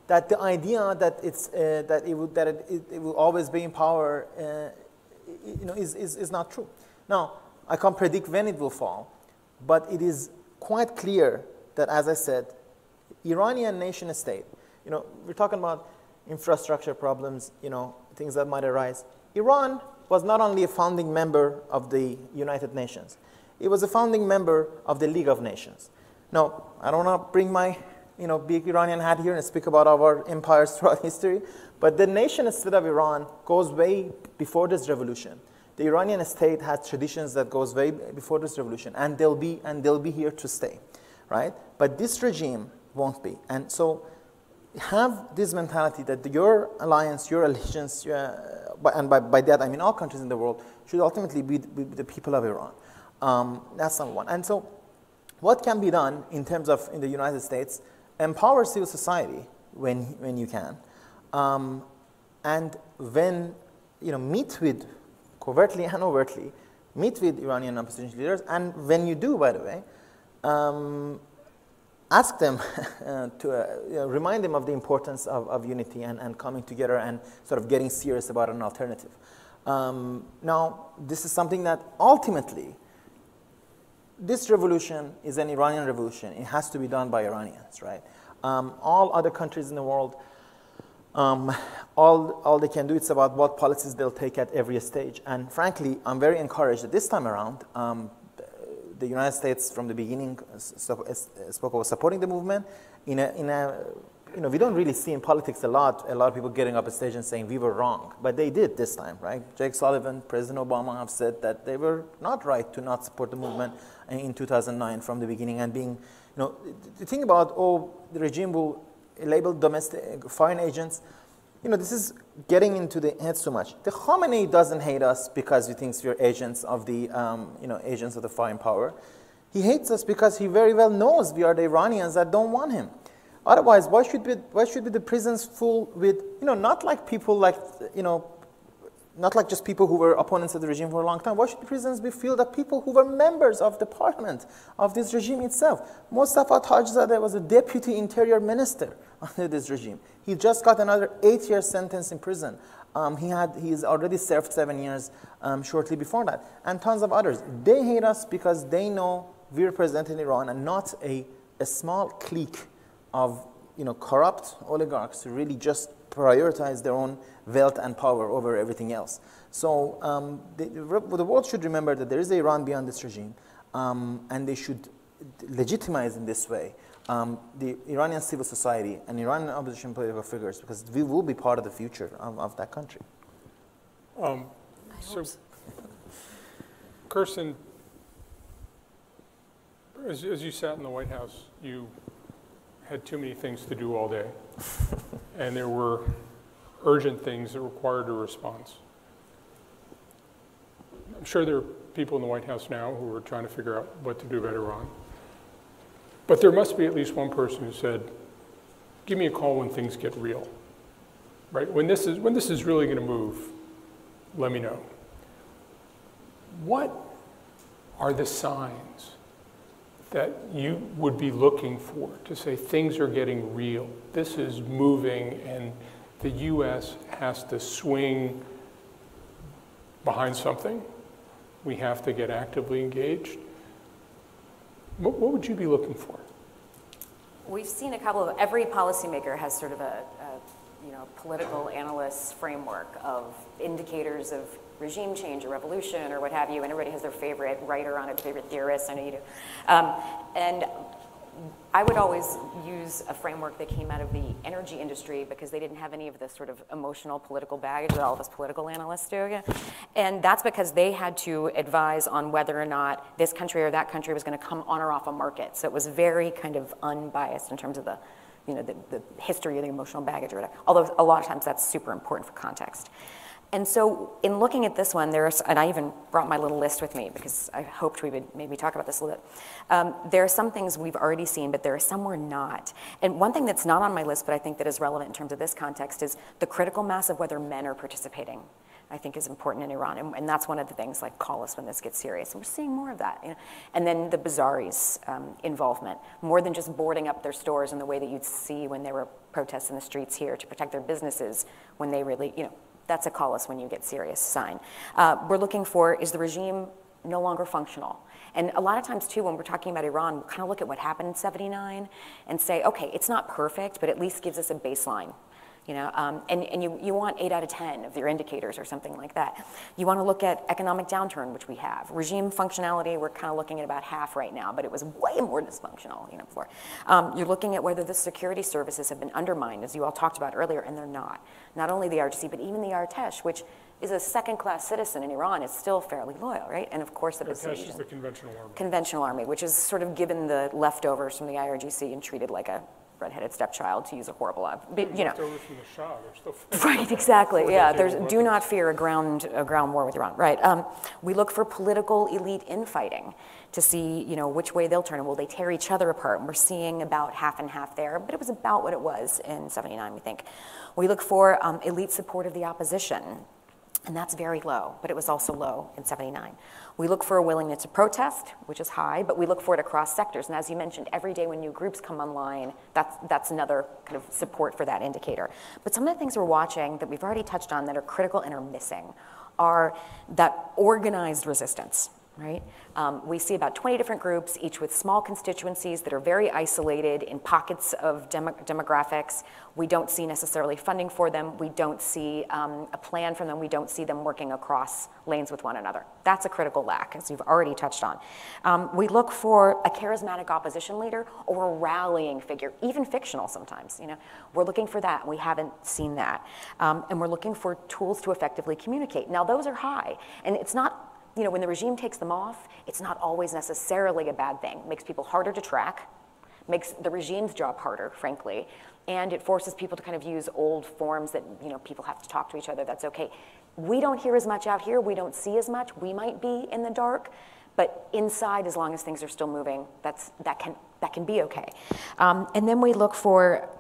that the idea that it will always be in power, is not true. Now, I can't predict when it will fall, but it is quite clear that, as I said, Iranian nation state. We're talking about infrastructure problems, things that might arise. Iran was not only a founding member of the United Nations, it was a founding member of the League of Nations. Now, I don't want to bring my big Iranian hat here and speak about our empires throughout history, but the nation state of Iran goes way before this revolution. The Iranian state has traditions that goes way before this revolution, and they'll be here to stay, right? But this regime won't be. And so have this mentality that your alliance, your allegiance, and by that I mean all countries in the world, should ultimately be the people of Iran. That's number one. And so what can be done in terms of, in the United States, empower civil society when you can, and when meet with, covertly and overtly, meet with Iranian opposition leaders, and when you do, by the way, ask them to remind them of the importance of unity and coming together and sort of getting serious about an alternative. Now, this is something that ultimately, this revolution is an Iranian revolution. It has to be done by Iranians, right? All other countries in the world, all they can do is about what policies they'll take at every stage. And frankly, I'm very encouraged that this time around, the United States from the beginning spoke about supporting the movement. We don't really see in politics a lot of people getting up on stage and saying we were wrong, but they did this time, right? Jake Sullivan, President Obama have said that they were not right to not support the movement in 2009 from the beginning, and being, the thing about, the regime will label domestic foreign agents, this is getting into the heads too much. The Khamenei doesn't hate us because he thinks we're agents of the, agents of the foreign power. He hates us because he very well knows we are the Iranians that don't want him. Otherwise, why should be the prisons full with, not like people like, not like just people who were opponents of the regime for a long time. Why should the prisons be filled with people who were members of the parliament of this regime itself? Mustafa Tajzadeh was a deputy interior minister under this regime. He just got another 8-year sentence in prison. He's already served 7 years shortly before that, and tons of others. They hate us because they know we represent Iran and not a small clique of corrupt oligarchs who really just prioritize their own wealth and power over everything else. So the world should remember that there is an Iran beyond this regime, and they should legitimize in this way the Iranian civil society and Iranian opposition political figures, because we will be part of the future of that country.
So, Kirsten, as you sat in the White House, you had too many things to do all day, and there were urgent things that required a response. I'm sure there are people in the White House now who are trying to figure out what to do about Iran. But there must be at least one person who said, give me a call when things get real, right? When this is really going to move, let me know. What are the signs that you would be looking for to say things are getting real, this is moving, and the U.S. has to swing behind something? We have to get actively engaged. What would you be looking for?
We've seen a couple of, every policymaker has sort of a political analyst framework of indicators of regime change or revolution or what have you, and everybody has their favorite writer on it, favorite theorist, I know you do. And I would always use a framework that came out of the energy industry because they didn't have any of the sort of emotional political baggage that all of us political analysts do. Yeah? And that's because they had to advise on whether or not this country or that country was going to come on or off a market. So it was very kind of unbiased in terms of the, the history or the emotional baggage or whatever. Although a lot of times that's super important for context. And so in looking at this one, and I even brought my little list with me because I hoped we would maybe talk about this a little bit. There are some things we've already seen, but there are some we're not. And one thing that's not on my list, but I think that is relevant in terms of this context, is the critical mass of whether men are participating, I think is important in Iran. And that's one of the things, like, call us when this gets serious. And we're seeing more of that. And then the Bazaris' involvement, more than just boarding up their stores in the way that you'd see when there were protests in the streets here to protect their businesses when they really, that's a call us when you get serious sign. We're looking for, is the regime no longer functional? And a lot of times, too, when we're talking about Iran, we kind of look at what happened in '79 and say, okay, it's not perfect, but at least gives us a baseline. And you want 8 out of 10 of your indicators or something like that. You want to look at economic downturn, which we have. Regime functionality, we're kind of looking at about half right now, but it was way more dysfunctional, before. You're looking at whether the security services have been undermined, as you all talked about earlier, and they're not. Not only the RGC, but even the Artesh, which is a second-class citizen in Iran, is still fairly loyal, right? And of course, the
Artesh is the conventional army.
Conventional army, which is sort of given the leftovers from the IRGC and treated like a redheaded stepchild, to use a horrible, but
Leftovers from the Shah, they're still
right, exactly, yeah. Do not fear a ground war with Iran, right? We look for political elite infighting to see, which way they'll turn, and will they tear each other apart? And we're seeing about half and half there, but it was about what it was in '79, we think. We look for elite support of the opposition, and that's very low, but it was also low in '79. We look for a willingness to protest, which is high, but we look for it across sectors. And as you mentioned, every day when new groups come online, that's another kind of support for that indicator. But some of the things we're watching that we've already touched on that are critical and are missing are that organized resistance. right? We see about 20 different groups, each with small constituencies that are very isolated in pockets of demographics. We don't see necessarily funding for them. We don't see a plan from them. We don't see them working across lanes with one another. That's a critical lack, as you've already touched on. We look for a charismatic opposition leader or a rallying figure, even fictional sometimes. You know, we're looking for that. We haven't seen that. And we're looking for tools to effectively communicate. Now, those are high, and it's not, you know, when the regime takes them off, it's not always necessarily a bad thing. It makes people harder to track, makes the regime's job harder, frankly, and it forces people to kind of use old forms that, you know, people have to talk to each other. That's okay. We don't hear as much out here. We don't see as much. We might be in the dark, but inside, as long as things are still moving, that can be okay. And then we look for,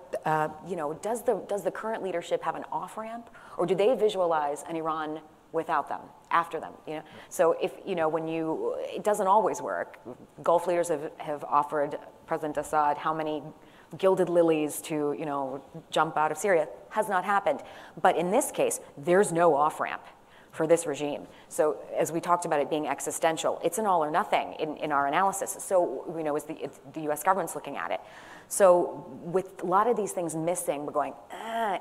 you know, does the current leadership have an off-ramp, or do they visualize an Iran without them, after them, you know? So if, you know, it doesn't always work. Gulf leaders have offered President Assad how many gilded lilies to, you know, jump out of Syria. Has not happened. But in this case, there's no off-ramp for this regime. So as we talked about it being existential, it's an all or nothing in our analysis. So, you know, as the US government's looking at it. So with a lot of these things missing, we're going,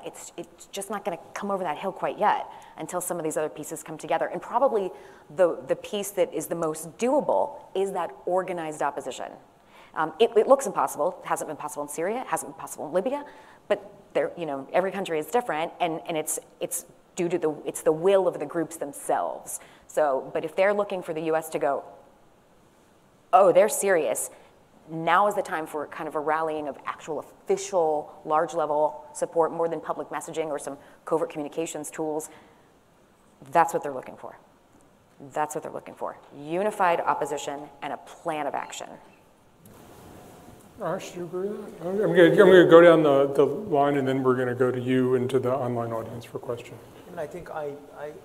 it's just not gonna come over that hill quite yet until some of these other pieces come together. And probably the piece that is the most doable is that organized opposition. It looks impossible. It hasn't been possible in Syria. It hasn't been possible in Libya. But there, you know, every country is different, and it's due to the will of the groups themselves. So, but if they're looking for the U.S. to go, oh, they're serious, now is the time for kind of a rallying of actual official, large-level support, more than public messaging or some covert communications tools. That's what they're looking for. That's what they're looking for. Unified opposition and a plan of action.
Arash, do you agree with that? I'm going to go down the line, and then we're going to go to you and to the online audience for questions.
And I think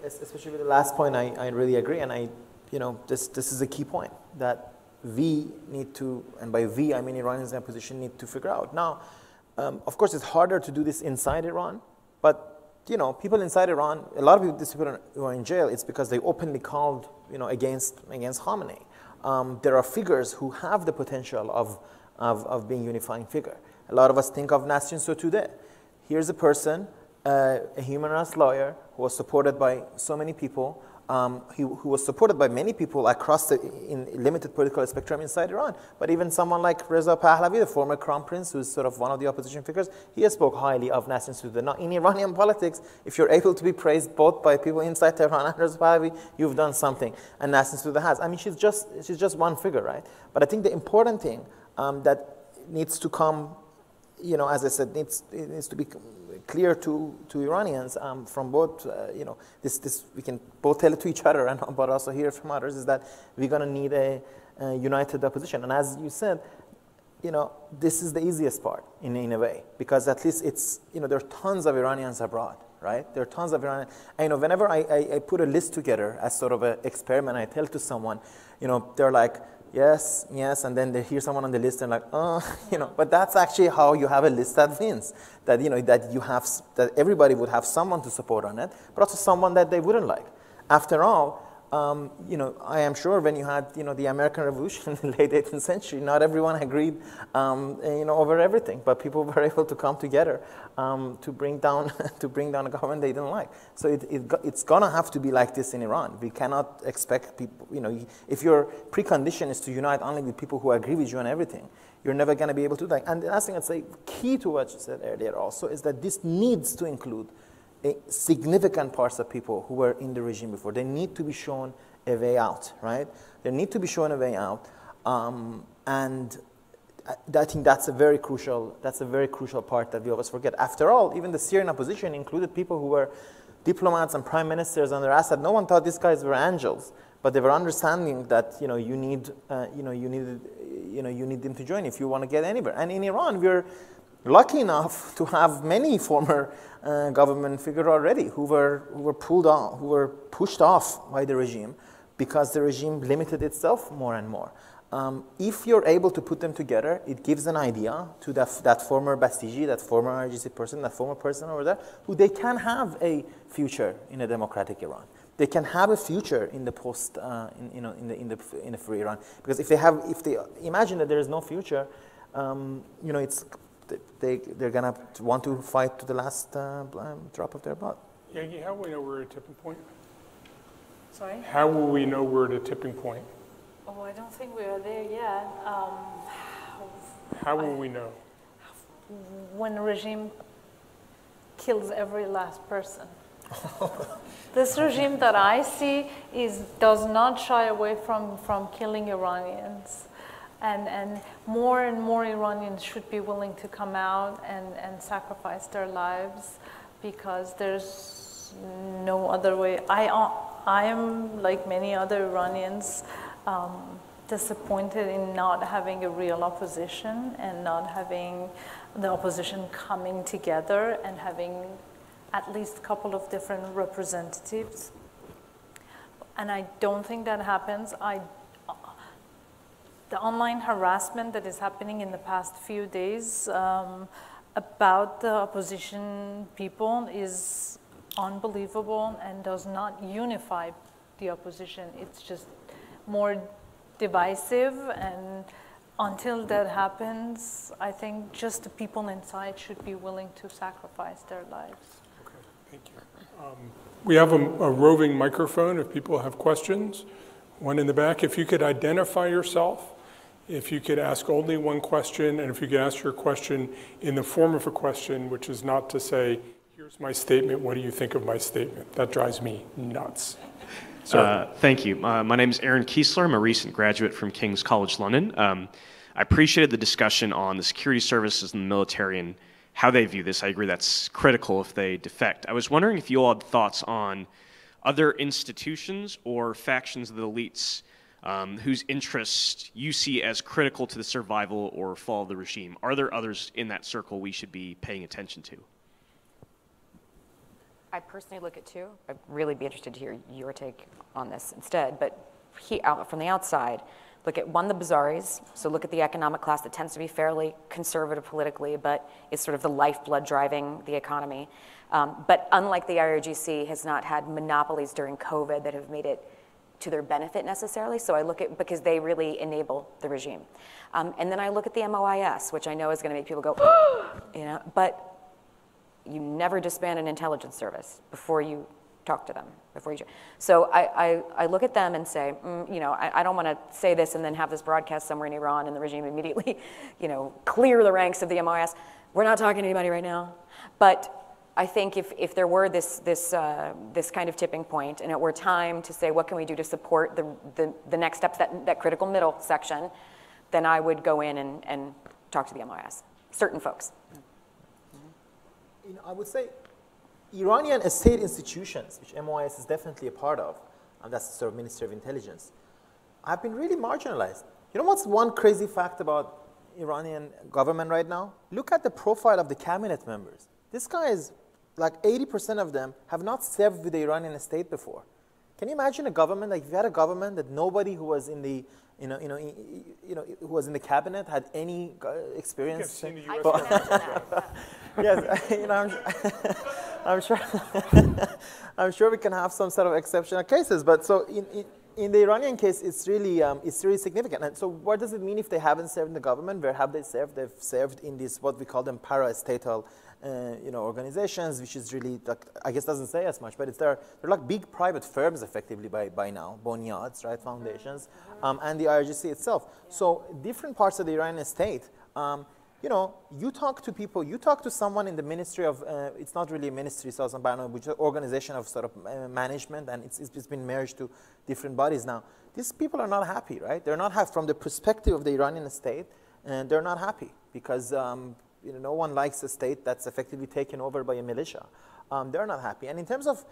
especially with the last point, I really agree. And you know, this is a key point that we need to, and by we I mean Iranians in a position, need to figure out. Now, of course, it's harder to do this inside Iran, but you know, people inside Iran, a lot of people, these people who are in jail, it's because they openly called, you know, against Khamenei. There are figures who have the potential of being unifying figure. A lot of us think of Nasrin Sotoudeh. Here's a person, a human rights lawyer who was supported by so many people, who was supported by many people across in limited political spectrum inside Iran. But even someone like Reza Pahlavi, the former crown prince, who's sort of one of the opposition figures, he spoke highly of Nasrin Sotoudeh. Now, in Iranian politics, if you're able to be praised both by people inside Tehran and Reza Pahlavi, you've done something. And Nasrin Sotoudeh has. I mean, she's just one figure, right? But I think the important thing that needs to come, you know, as I said, it needs to be clear to Iranians from both, you know, this we can both tell it to each other, but also hear from others, is that we're going to need a united opposition. And as you said, you know, this is the easiest part in a way, because at least it's, you know, there are tons of Iranians abroad, right? There are tons of Iranians. And, you know, whenever I put a list together as sort of an experiment, I tell to someone, you know, they're like, yes, yes, and then they hear someone on the list and like, you know, but that's actually how you have a list that wins. That, you know, that everybody would have someone to support on it, but also someone that they wouldn't like. After all, you know, I am sure when you had, you know, the American Revolution in the late 18th century, not everyone agreed, you know, over everything, but people were able to come together to bring down a government they didn't like. So it's gonna have to be like this in Iran. We cannot expect people, you know, if your precondition is to unite only with people who agree with you on everything, you're never gonna be able to do that. And the last thing I'd say, key to what you said earlier also, is that this needs to include significant parts of people who were in the regime before. They need to be shown a way out, right? They need to be shown a way out, and I think that's a very crucial part that we always forget. After all, even the Syrian opposition included people who were diplomats and prime ministers under Assad. No one thought these guys were angels, but they were understanding that, you know, you need them to join if you want to get anywhere. And in Iran, we're lucky enough to have many former government figures already who were pushed off by the regime because the regime limited itself more and more. If you're able to put them together, it gives an idea to that former Bastigi, that former RGC person, that former person over there, who they can have a future in a democratic Iran. they can have a future in the post, in the free Iran. Because if they imagine that there is no future, they're gonna want to fight to the last drop of their blood.
Yeganeh, how will we know we're at a tipping point?
Sorry?
How will we know we're at a tipping point?
Oh, I don't think we are there yet.
How will we know?
When the regime kills every last person. This regime that I see does not shy away from killing Iranians. And more Iranians should be willing to come out and sacrifice their lives, because there's no other way. I am, like many other Iranians, disappointed in not having a real opposition and not having the opposition coming together and having at least a couple of different representatives. And I don't think that happens. The online harassment that is happening in the past few days about the opposition people is unbelievable and does not unify the opposition. It's just more divisive, and until that happens, I think just the people inside should be willing to sacrifice their lives.
Okay, thank you. We have a roving microphone if people have questions. One in the back. If you could identify yourself, if you could ask only one question, and if you could ask your question in the form of a question, which is not to say, here's my statement, what do you think of my statement? That drives me nuts.
Thank you. My name is Aaron Kiesler. I'm a recent graduate from King's College London. I appreciated the discussion on the security services and the military and how they view this. I agree that's critical if they defect. I was wondering if you all had thoughts on other institutions or factions of the elites whose interests you see as critical to the survival or fall of the regime. Are there others in that circle we should be paying attention to?
I personally look at two. I'd really be interested to hear your take on this instead. But from the outside, look at the Bazaris. So look at the economic class that tends to be fairly conservative politically, but is sort of the lifeblood driving the economy. But unlike the IRGC, has not had monopolies during COVID that have made it to their benefit necessarily. So I look at, because they really enable the regime. And then I look at the MOIS, which I know is going to make people go, but you never disband an intelligence service before you talk to them. So I look at them and say, I don't want to say this and then have this broadcast somewhere in Iran and the regime immediately, clear the ranks of the MOIS. We're not talking to anybody right now. But I think if there were this kind of tipping point and it were time to say, what can we do to support the next steps, that critical middle section, then I would go in and talk to the MOIS, certain folks.
I would say Iranian state institutions, which MOIS is definitely a part of, and that's the sort of Ministry of Intelligence, have been really marginalized. You know what's one crazy fact about Iranian government right now? Look at the profile of the cabinet members. This guy is, like 80% of them have not served with the Iranian state before. Can you imagine a government, like if you had a government that nobody who was in the who was in the cabinet had any experience?
I can imagine that.
Yes, I'm sure we can have some sort of exceptional cases. But so in the Iranian case, it's really significant. And so what does it mean if they haven't served in the government? Where have they served? They've served in this, what we call them parastatal organizations, which is really, like, I guess doesn't say as much, but they're like big private firms effectively by now, bonyads, right, foundations, and the IRGC itself. So different parts of the Iranian state, you talk to people, you talk to someone in the ministry of, it's not really a ministry, so which is an organization of sort of management, and it's been merged to different bodies now. These people are not happy, right? They're not happy from the perspective of the Iranian state, and they're not happy because no one likes a state that's effectively taken over by a militia. They're not happy. And in terms of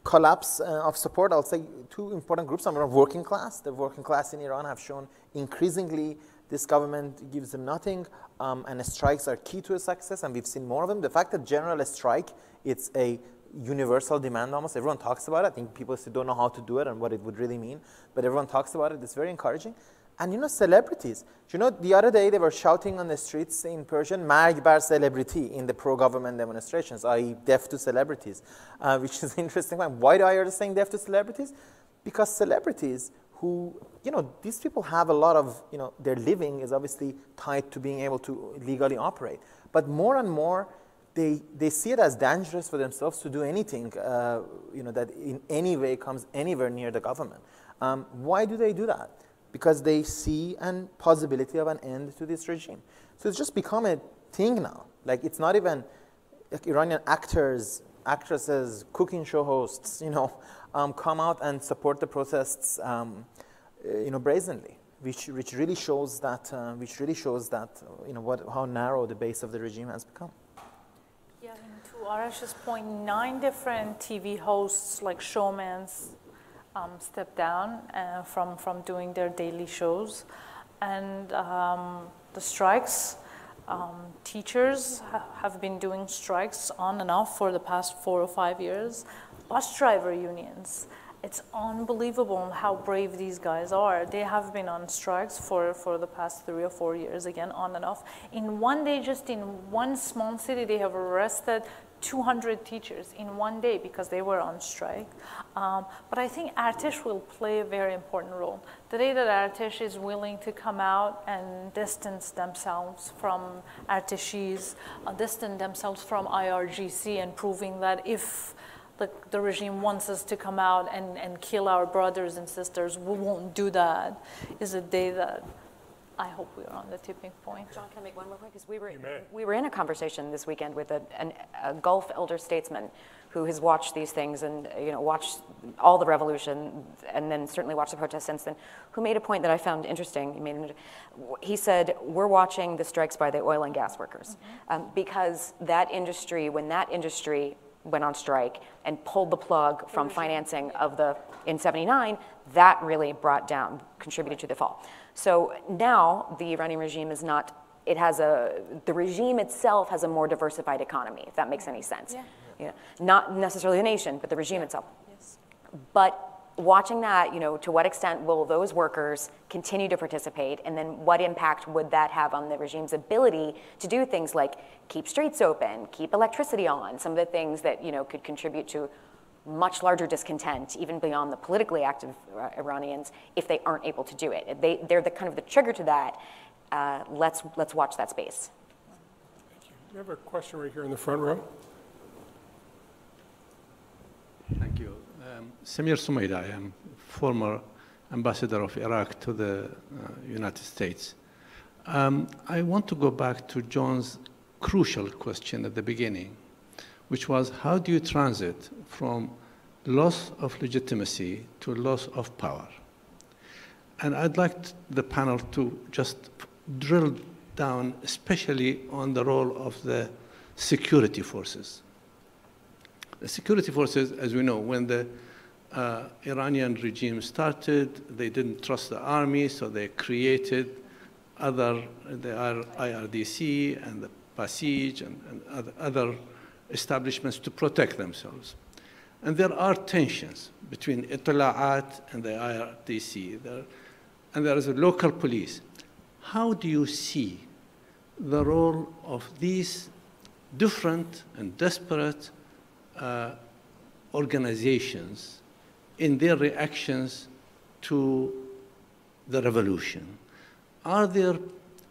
collapse of support, I'll say two important groups. Number one, working class. The working class in Iran have shown increasingly this government gives them nothing, and strikes are key to a success, and we've seen more of them. The fact that general strike, it's a universal demand almost. Everyone talks about it. I think people still don't know how to do it and what it would really mean, but everyone talks about it. It's very encouraging. And you know, celebrities. You know, the other day they were shouting on the streets in Persian, "Marg bar celebrity" in the pro-government demonstrations, i.e. death to celebrities, which is interesting. Why do I hear saying death to celebrities? Because celebrities who, you know, these people have a lot of, you know, their living is obviously tied to being able to legally operate. But more and more, they see it as dangerous for themselves to do anything, you know, that in any way comes anywhere near the government. Why do they do that? Because they see a possibility of an end to this regime. So it's just become a thing now. Like, it's not even like Iranian actors, actresses, cooking show hosts, you know, come out and support the protests, you know, brazenly, which really shows that, you know, how narrow the base of the regime has become.
Yeah, and to Arash's point, 9 different TV hosts, like showmans, stepped down from doing their daily shows. And the strikes, teachers have been doing strikes on and off for the past 4 or 5 years. Bus driver unions, it's unbelievable how brave these guys are. They have been on strikes for the past 3 or 4 years, again, on and off. In one day, just in one small city, they have arrested 200 teachers in one day because they were on strike. But I think Artesh will play a very important role. The day that Artesh is willing to come out and distance themselves from Arteshis, distance themselves from IRGC, and proving that if the regime wants us to come out and kill our brothers and sisters, we won't do that, is a day that I hope we are on the tipping point.
John, can I make one more point? Because we were in a conversation this weekend with a Gulf elder statesman who has watched these things and, you know, watched all the revolution and then certainly watched the protests since then, who made a point that I found interesting. He said, we're watching the strikes by the oil and gas workers, because that industry, when that industry went on strike and pulled the plug from financing of in 79, that really contributed to the fall. So now the Iranian regime is not, the regime itself has a more diversified economy, if that makes any sense. Yeah. Yeah. Not necessarily the nation, but the regime itself.
Yes.
But watching that, you know, to what extent will those workers continue to participate, and then what impact would that have on the regime's ability to do things like keep streets open, keep electricity on, some of the things that, you know, could contribute to much larger discontent, even beyond the politically active Iranians, if they aren't able to do it. They're the kind of the trigger to that. Let's watch that space.
Thank you. We have a question right here in the front row.
Thank you. Samir Sumaida, I am former ambassador of Iraq to the United States. I want to go back to John's crucial question at the beginning, which was, how do you transit from loss of legitimacy to loss of power? And I'd like the panel to just drill down, especially on the role of the security forces. The security forces, as we know, when the Iranian regime started, they didn't trust the army, so they created the IRDC and the Basij and other establishments to protect themselves. And there are tensions between Itla'at and the IRDC, and there is a local police. How do you see the role of these different and desperate organizations in their reactions to the revolution? Are there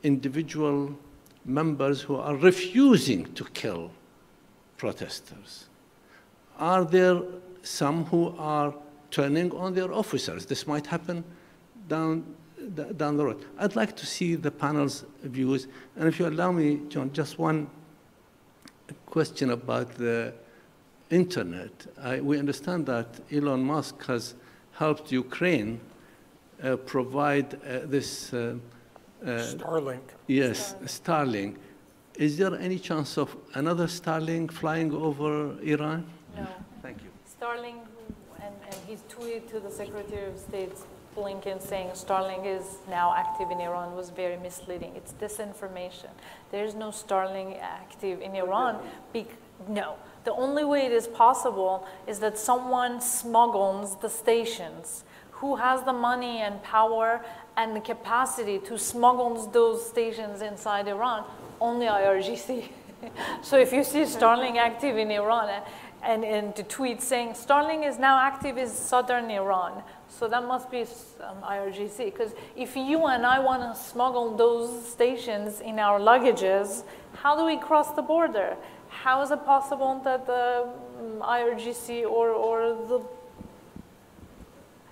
individual members who are refusing to kill protesters? Are there some who are turning on their officers? This might happen down the road. I'd like to see the panel's views. And if you allow me, John, just one question about the internet. We understand that Elon Musk has helped Ukraine provide this
Starlink.
Yes, Starlink. Is there any chance of another Starlink flying over Iran?
No.
Thank you.
Starlink, and he's tweeted to the Secretary of State Blinken saying Starlink is now active in Iran was very misleading. It's disinformation. There's no Starlink active in Iran. No. The only way it is possible is that someone smuggles the stations who has the money and power and the capacity to smuggle those stations inside Iran? Only IRGC. So if you see Starlink active in Iran and the tweet saying Starlink is now active in southern Iran, so that must be IRGC. Because if you and I want to smuggle those stations in our luggages, how do we cross the border? How is it possible that the IRGC or the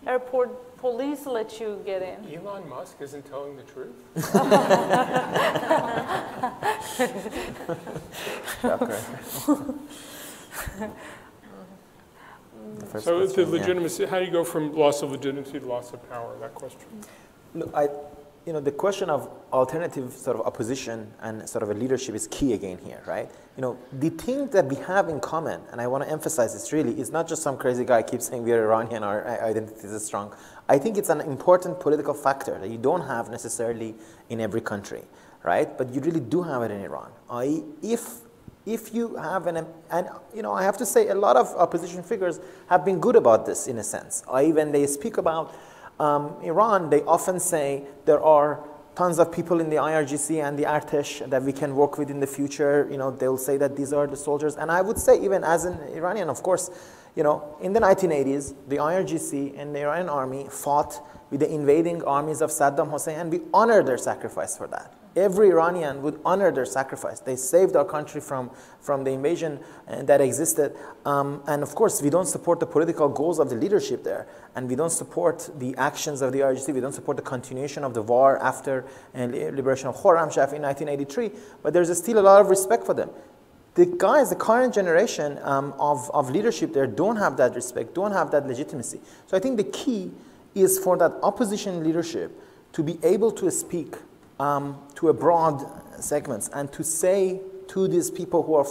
airport police let you get in?
Elon Musk isn't telling the truth. So the legitimacy, how do you go from loss of legitimacy to loss of power, that question?
Look, the question of alternative sort of opposition and sort of a leadership is key again here, right? The thing that we have in common, and I want to emphasize this really, is not just some crazy guy keeps saying we are Iranian, our identity is strong. I think it's an important political factor that you don't have necessarily in every country, right? But you really do have it in Iran. If you have I have to say a lot of opposition figures have been good about this in a sense. When they speak about Iran, they often say there are tons of people in the IRGC and the Artesh that we can work with in the future. They'll say that these are the soldiers. And I would say, even as an Iranian, of course, in the 1980s, the IRGC and the Iranian army fought with the invading armies of Saddam Hussein, and we honor their sacrifice for that. Every Iranian would honor their sacrifice. They saved our country from the invasion that existed. And of course, we don't support the political goals of the leadership there. And we don't support the actions of the IRGC. We don't support the continuation of the war after liberation of Khorramshahr in 1983. But there's still a lot of respect for them. The current generation of leadership there don't have that respect, don't have that legitimacy. So I think the key is for that opposition leadership to be able to speak to a broad segments and to say to these people who are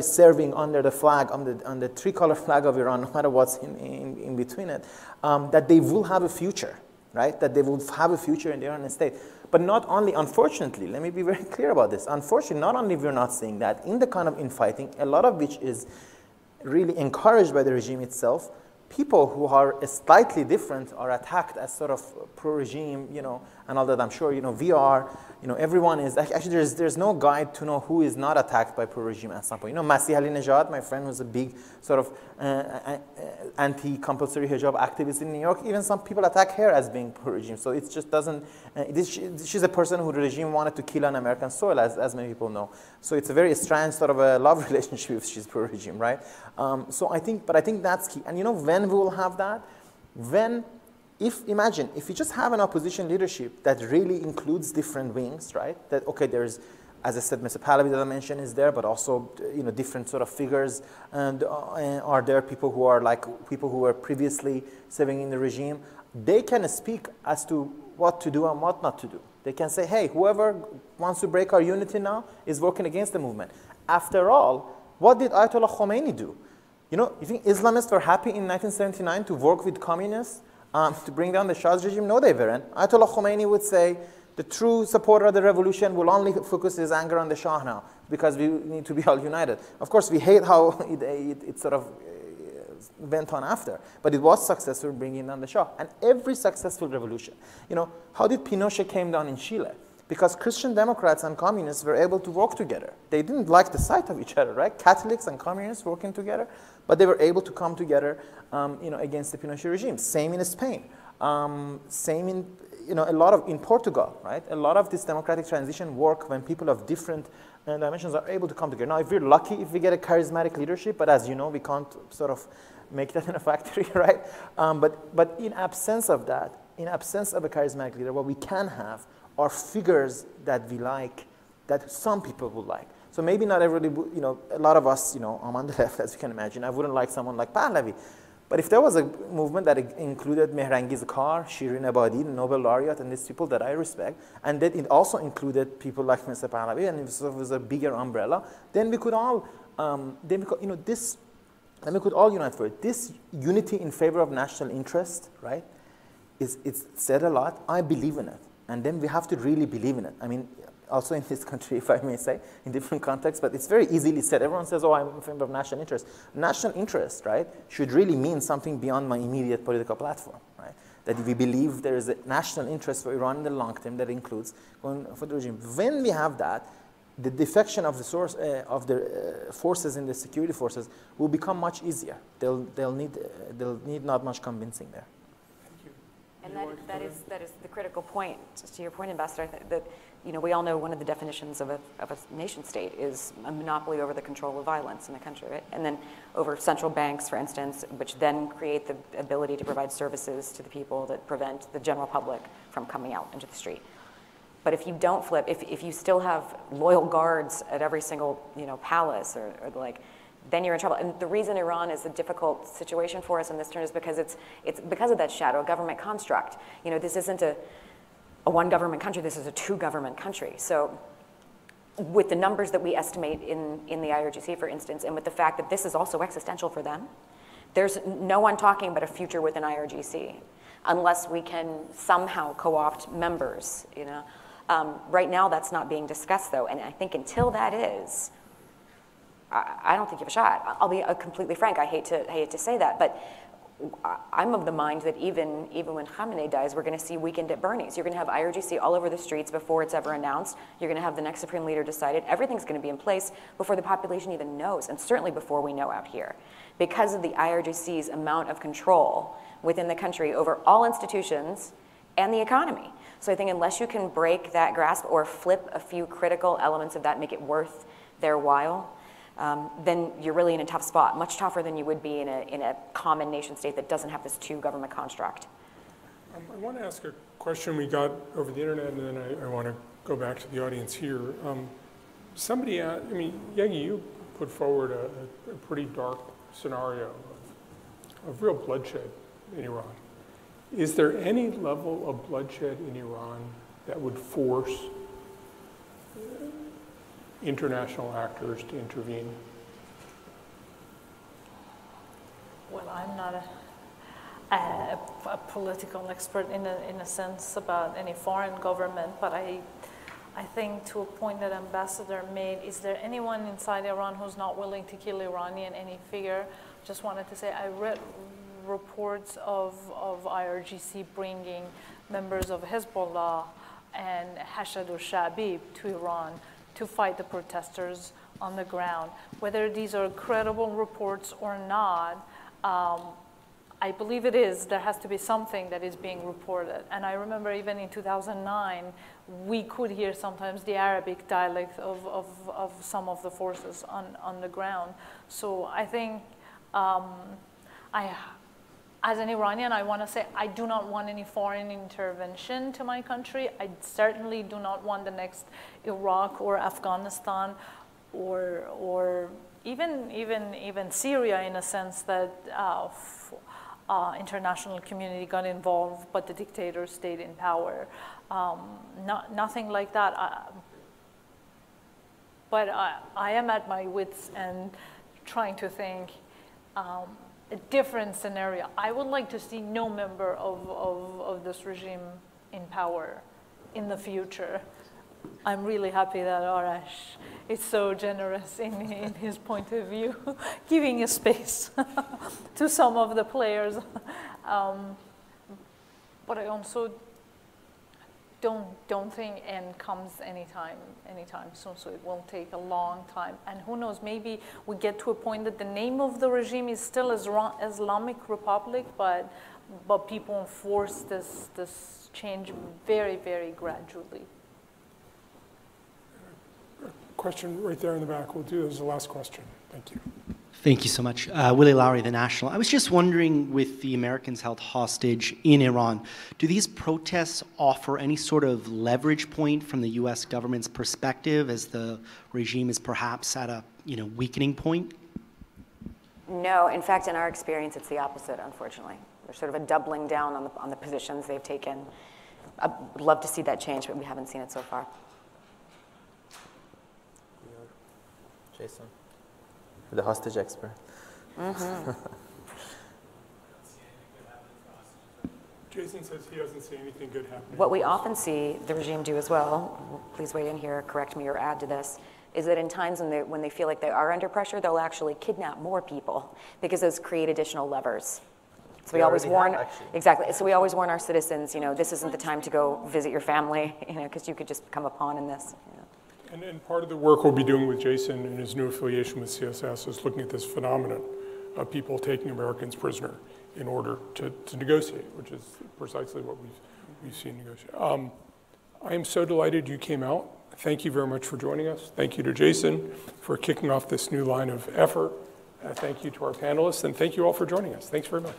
serving under the flag, on the tricolor flag of Iran, no matter what's in between it, that they will have a future, right? That they will have a future in the Iranian state. But not only, unfortunately, let me be very clear about this. Unfortunately, not only we're not seeing that in the kind of infighting, a lot of which is really encouraged by the regime itself, people who are slightly different are attacked as sort of pro-regime, and all that. I'm sure, we are, everyone is, actually there's no guide to know who is not attacked by pro-regime at some point. Masih Ali-Nejad, my friend, was a big sort of anti-compulsory hijab activist in New York. Even some people attack her as being pro-regime. So it just doesn't, she's a person who the regime wanted to kill on American soil, as many people know. So it's a very strange sort of a love relationship if she's pro-regime, right? So I think that's key. And when we will have that? Imagine if you just have an opposition leadership that really includes different wings, right? That, okay, there's, as I said, Mr. Pahlavi that I mentioned is there, but also, different sort of figures, and are there people who are people who were previously serving in the regime. They can speak as to what to do and what not to do. They can say, hey, whoever wants to break our unity now is working against the movement. After all, what did Ayatollah Khomeini do? You think Islamists were happy in 1979 to work with communists to bring down the Shah's regime? No, they weren't. Ayatollah Khomeini would say the true supporter of the revolution will only focus his anger on the Shah now because we need to be all united. Of course, we hate how it sort of went on after, but it was successful bringing down the Shah. And every successful revolution, how did Pinochet came down in Chile? Because Christian Democrats and communists were able to work together. They didn't like the sight of each other, right? Catholics and communists working together, but they were able to come together, against the Pinochet regime. Same in Spain. Same in, in Portugal, right? A lot of this democratic transition work when people of different dimensions are able to come together. Now, if we're lucky, if we get a charismatic leadership, but as you know, we can't sort of make that in a factory, right? But in absence of that, in absence of a charismatic leader, what we can have are figures that we like, that some people would like. So maybe not everybody, a lot of us, I'm on the left, as you can imagine. I wouldn't like someone like Pahlavi. But if there was a movement that included Mehrangiz Kar, Shirin Ebadi, the Nobel laureate, and these people that I respect, and that it also included people like Mr. Pahlavi, and it was a bigger umbrella, then we could all, we could all unite for it. This unity in favor of national interest, right? It's said a lot. I believe in it. And then we have to really believe in it. I mean, also in this country, if I may say, in different contexts, but it's very easily said. Everyone says, oh, I'm in favor of national interest. National interest, right, should really mean something beyond my immediate political platform, right? That we believe there is a national interest for Iran in the long term that includes going for the regime. When we have that, the defection of the source of the forces in the security forces will become much easier. They'll need not much convincing there.
And that is the critical point. Just to your point, Ambassador, that we all know one of the definitions of a nation state is a monopoly over the control of violence in the country, right? And then over central banks, for instance, which then create the ability to provide services to the people that prevent the general public from coming out into the street. But if you don't flip, if you still have loyal guards at every single palace or then you're in trouble. And the reason Iran is a difficult situation for us in this turn is because it's because of that shadow government construct. This isn't a one government country, this is a two government country. So with the numbers that we estimate in the IRGC, for instance, and with the fact that this is also existential for them, there's no one talking about a future within IRGC unless we can somehow co-opt members, Right now that's not being discussed though, and I think until that is, I don't think you have a shot. I'll be completely frank. I hate to say that, but I'm of the mind that even when Khamenei dies, we're going to see weekend at Bernie's. You're going to have IRGC all over the streets before it's ever announced. You're going to have the next supreme leader decided. Everything's going to be in place before the population even knows, and certainly before we know out here, because of the IRGC's amount of control within the country over all institutions and the economy. So I think unless you can break that grasp or flip a few critical elements of that, make it worth their while, then you're really in a tough spot, much tougher than you would be in a common nation state that doesn't have this two government construct.
I want to ask a question we got over the internet, and then I want to go back to the audience here. Somebody asked, Yeganeh, you put forward a pretty dark scenario of real bloodshed in Iran. Is there any level of bloodshed in Iran that would force international actors to intervene?
Well, I'm not a political expert in a sense about any foreign government, but I think to a point that Ambassador made, is there anyone inside Iran who's not willing to kill Iranian, any figure? Just wanted to say, I read reports of IRGC bringing members of Hezbollah and Hashad al-Sha'bi to Iran to fight the protesters on the ground. Whether these are credible reports or not, I believe it is. There has to be something that is being reported. And I remember even in 2009, we could hear sometimes the Arabic dialect of some of the forces on the ground. So I think, as an Iranian, I want to say I do not want any foreign intervention to my country. I certainly do not want the next Iraq or Afghanistan or even Syria, in a sense that international community got involved, but the dictator stayed in power. Nothing like that. But I am at my wits' end trying to think a different scenario. I would like to see no member of this regime in power in the future. I'm really happy that Arash is so generous in his point of view, giving a space to some of the players. But I also don't think end comes anytime soon, so it will take a long time. And who knows, maybe we get to a point that the name of the regime is still Islamic Republic, but people enforce this change very, very gradually.
Question right there in the back. We'll do as the last question. Thank you.
Thank you so much. Willie Lowry, The National. I was just wondering, with the Americans held hostage in Iran, do these protests offer any sort of leverage point from the U.S. government's perspective as the regime is perhaps at a weakening point?
No. In fact, in our experience, it's the opposite, unfortunately. There's sort of a doubling down on the positions they've taken. I'd love to see that change, but we haven't seen it so far.
Jason, the hostage expert.
Jason, Jason says he doesn't see anything good happening.
What we often see the regime do as well, please weigh in here, correct me or add to this, is that in times when they feel like they are under pressure, they'll actually kidnap more people because those create additional levers. So we always warn, exactly, so we always warn our citizens, this isn't the time to go visit your family, because you could just come a pawn in this.
And part of the work we'll be doing with Jason and his new affiliation with CSIS is looking at this phenomenon of people taking Americans prisoner in order to negotiate, which is precisely what we've seen negotiate. I am so delighted you came out. Thank you very much for joining us. Thank you to Jason for kicking off this new line of effort. Thank you to our panelists, and thank you all for joining us. Thanks very much.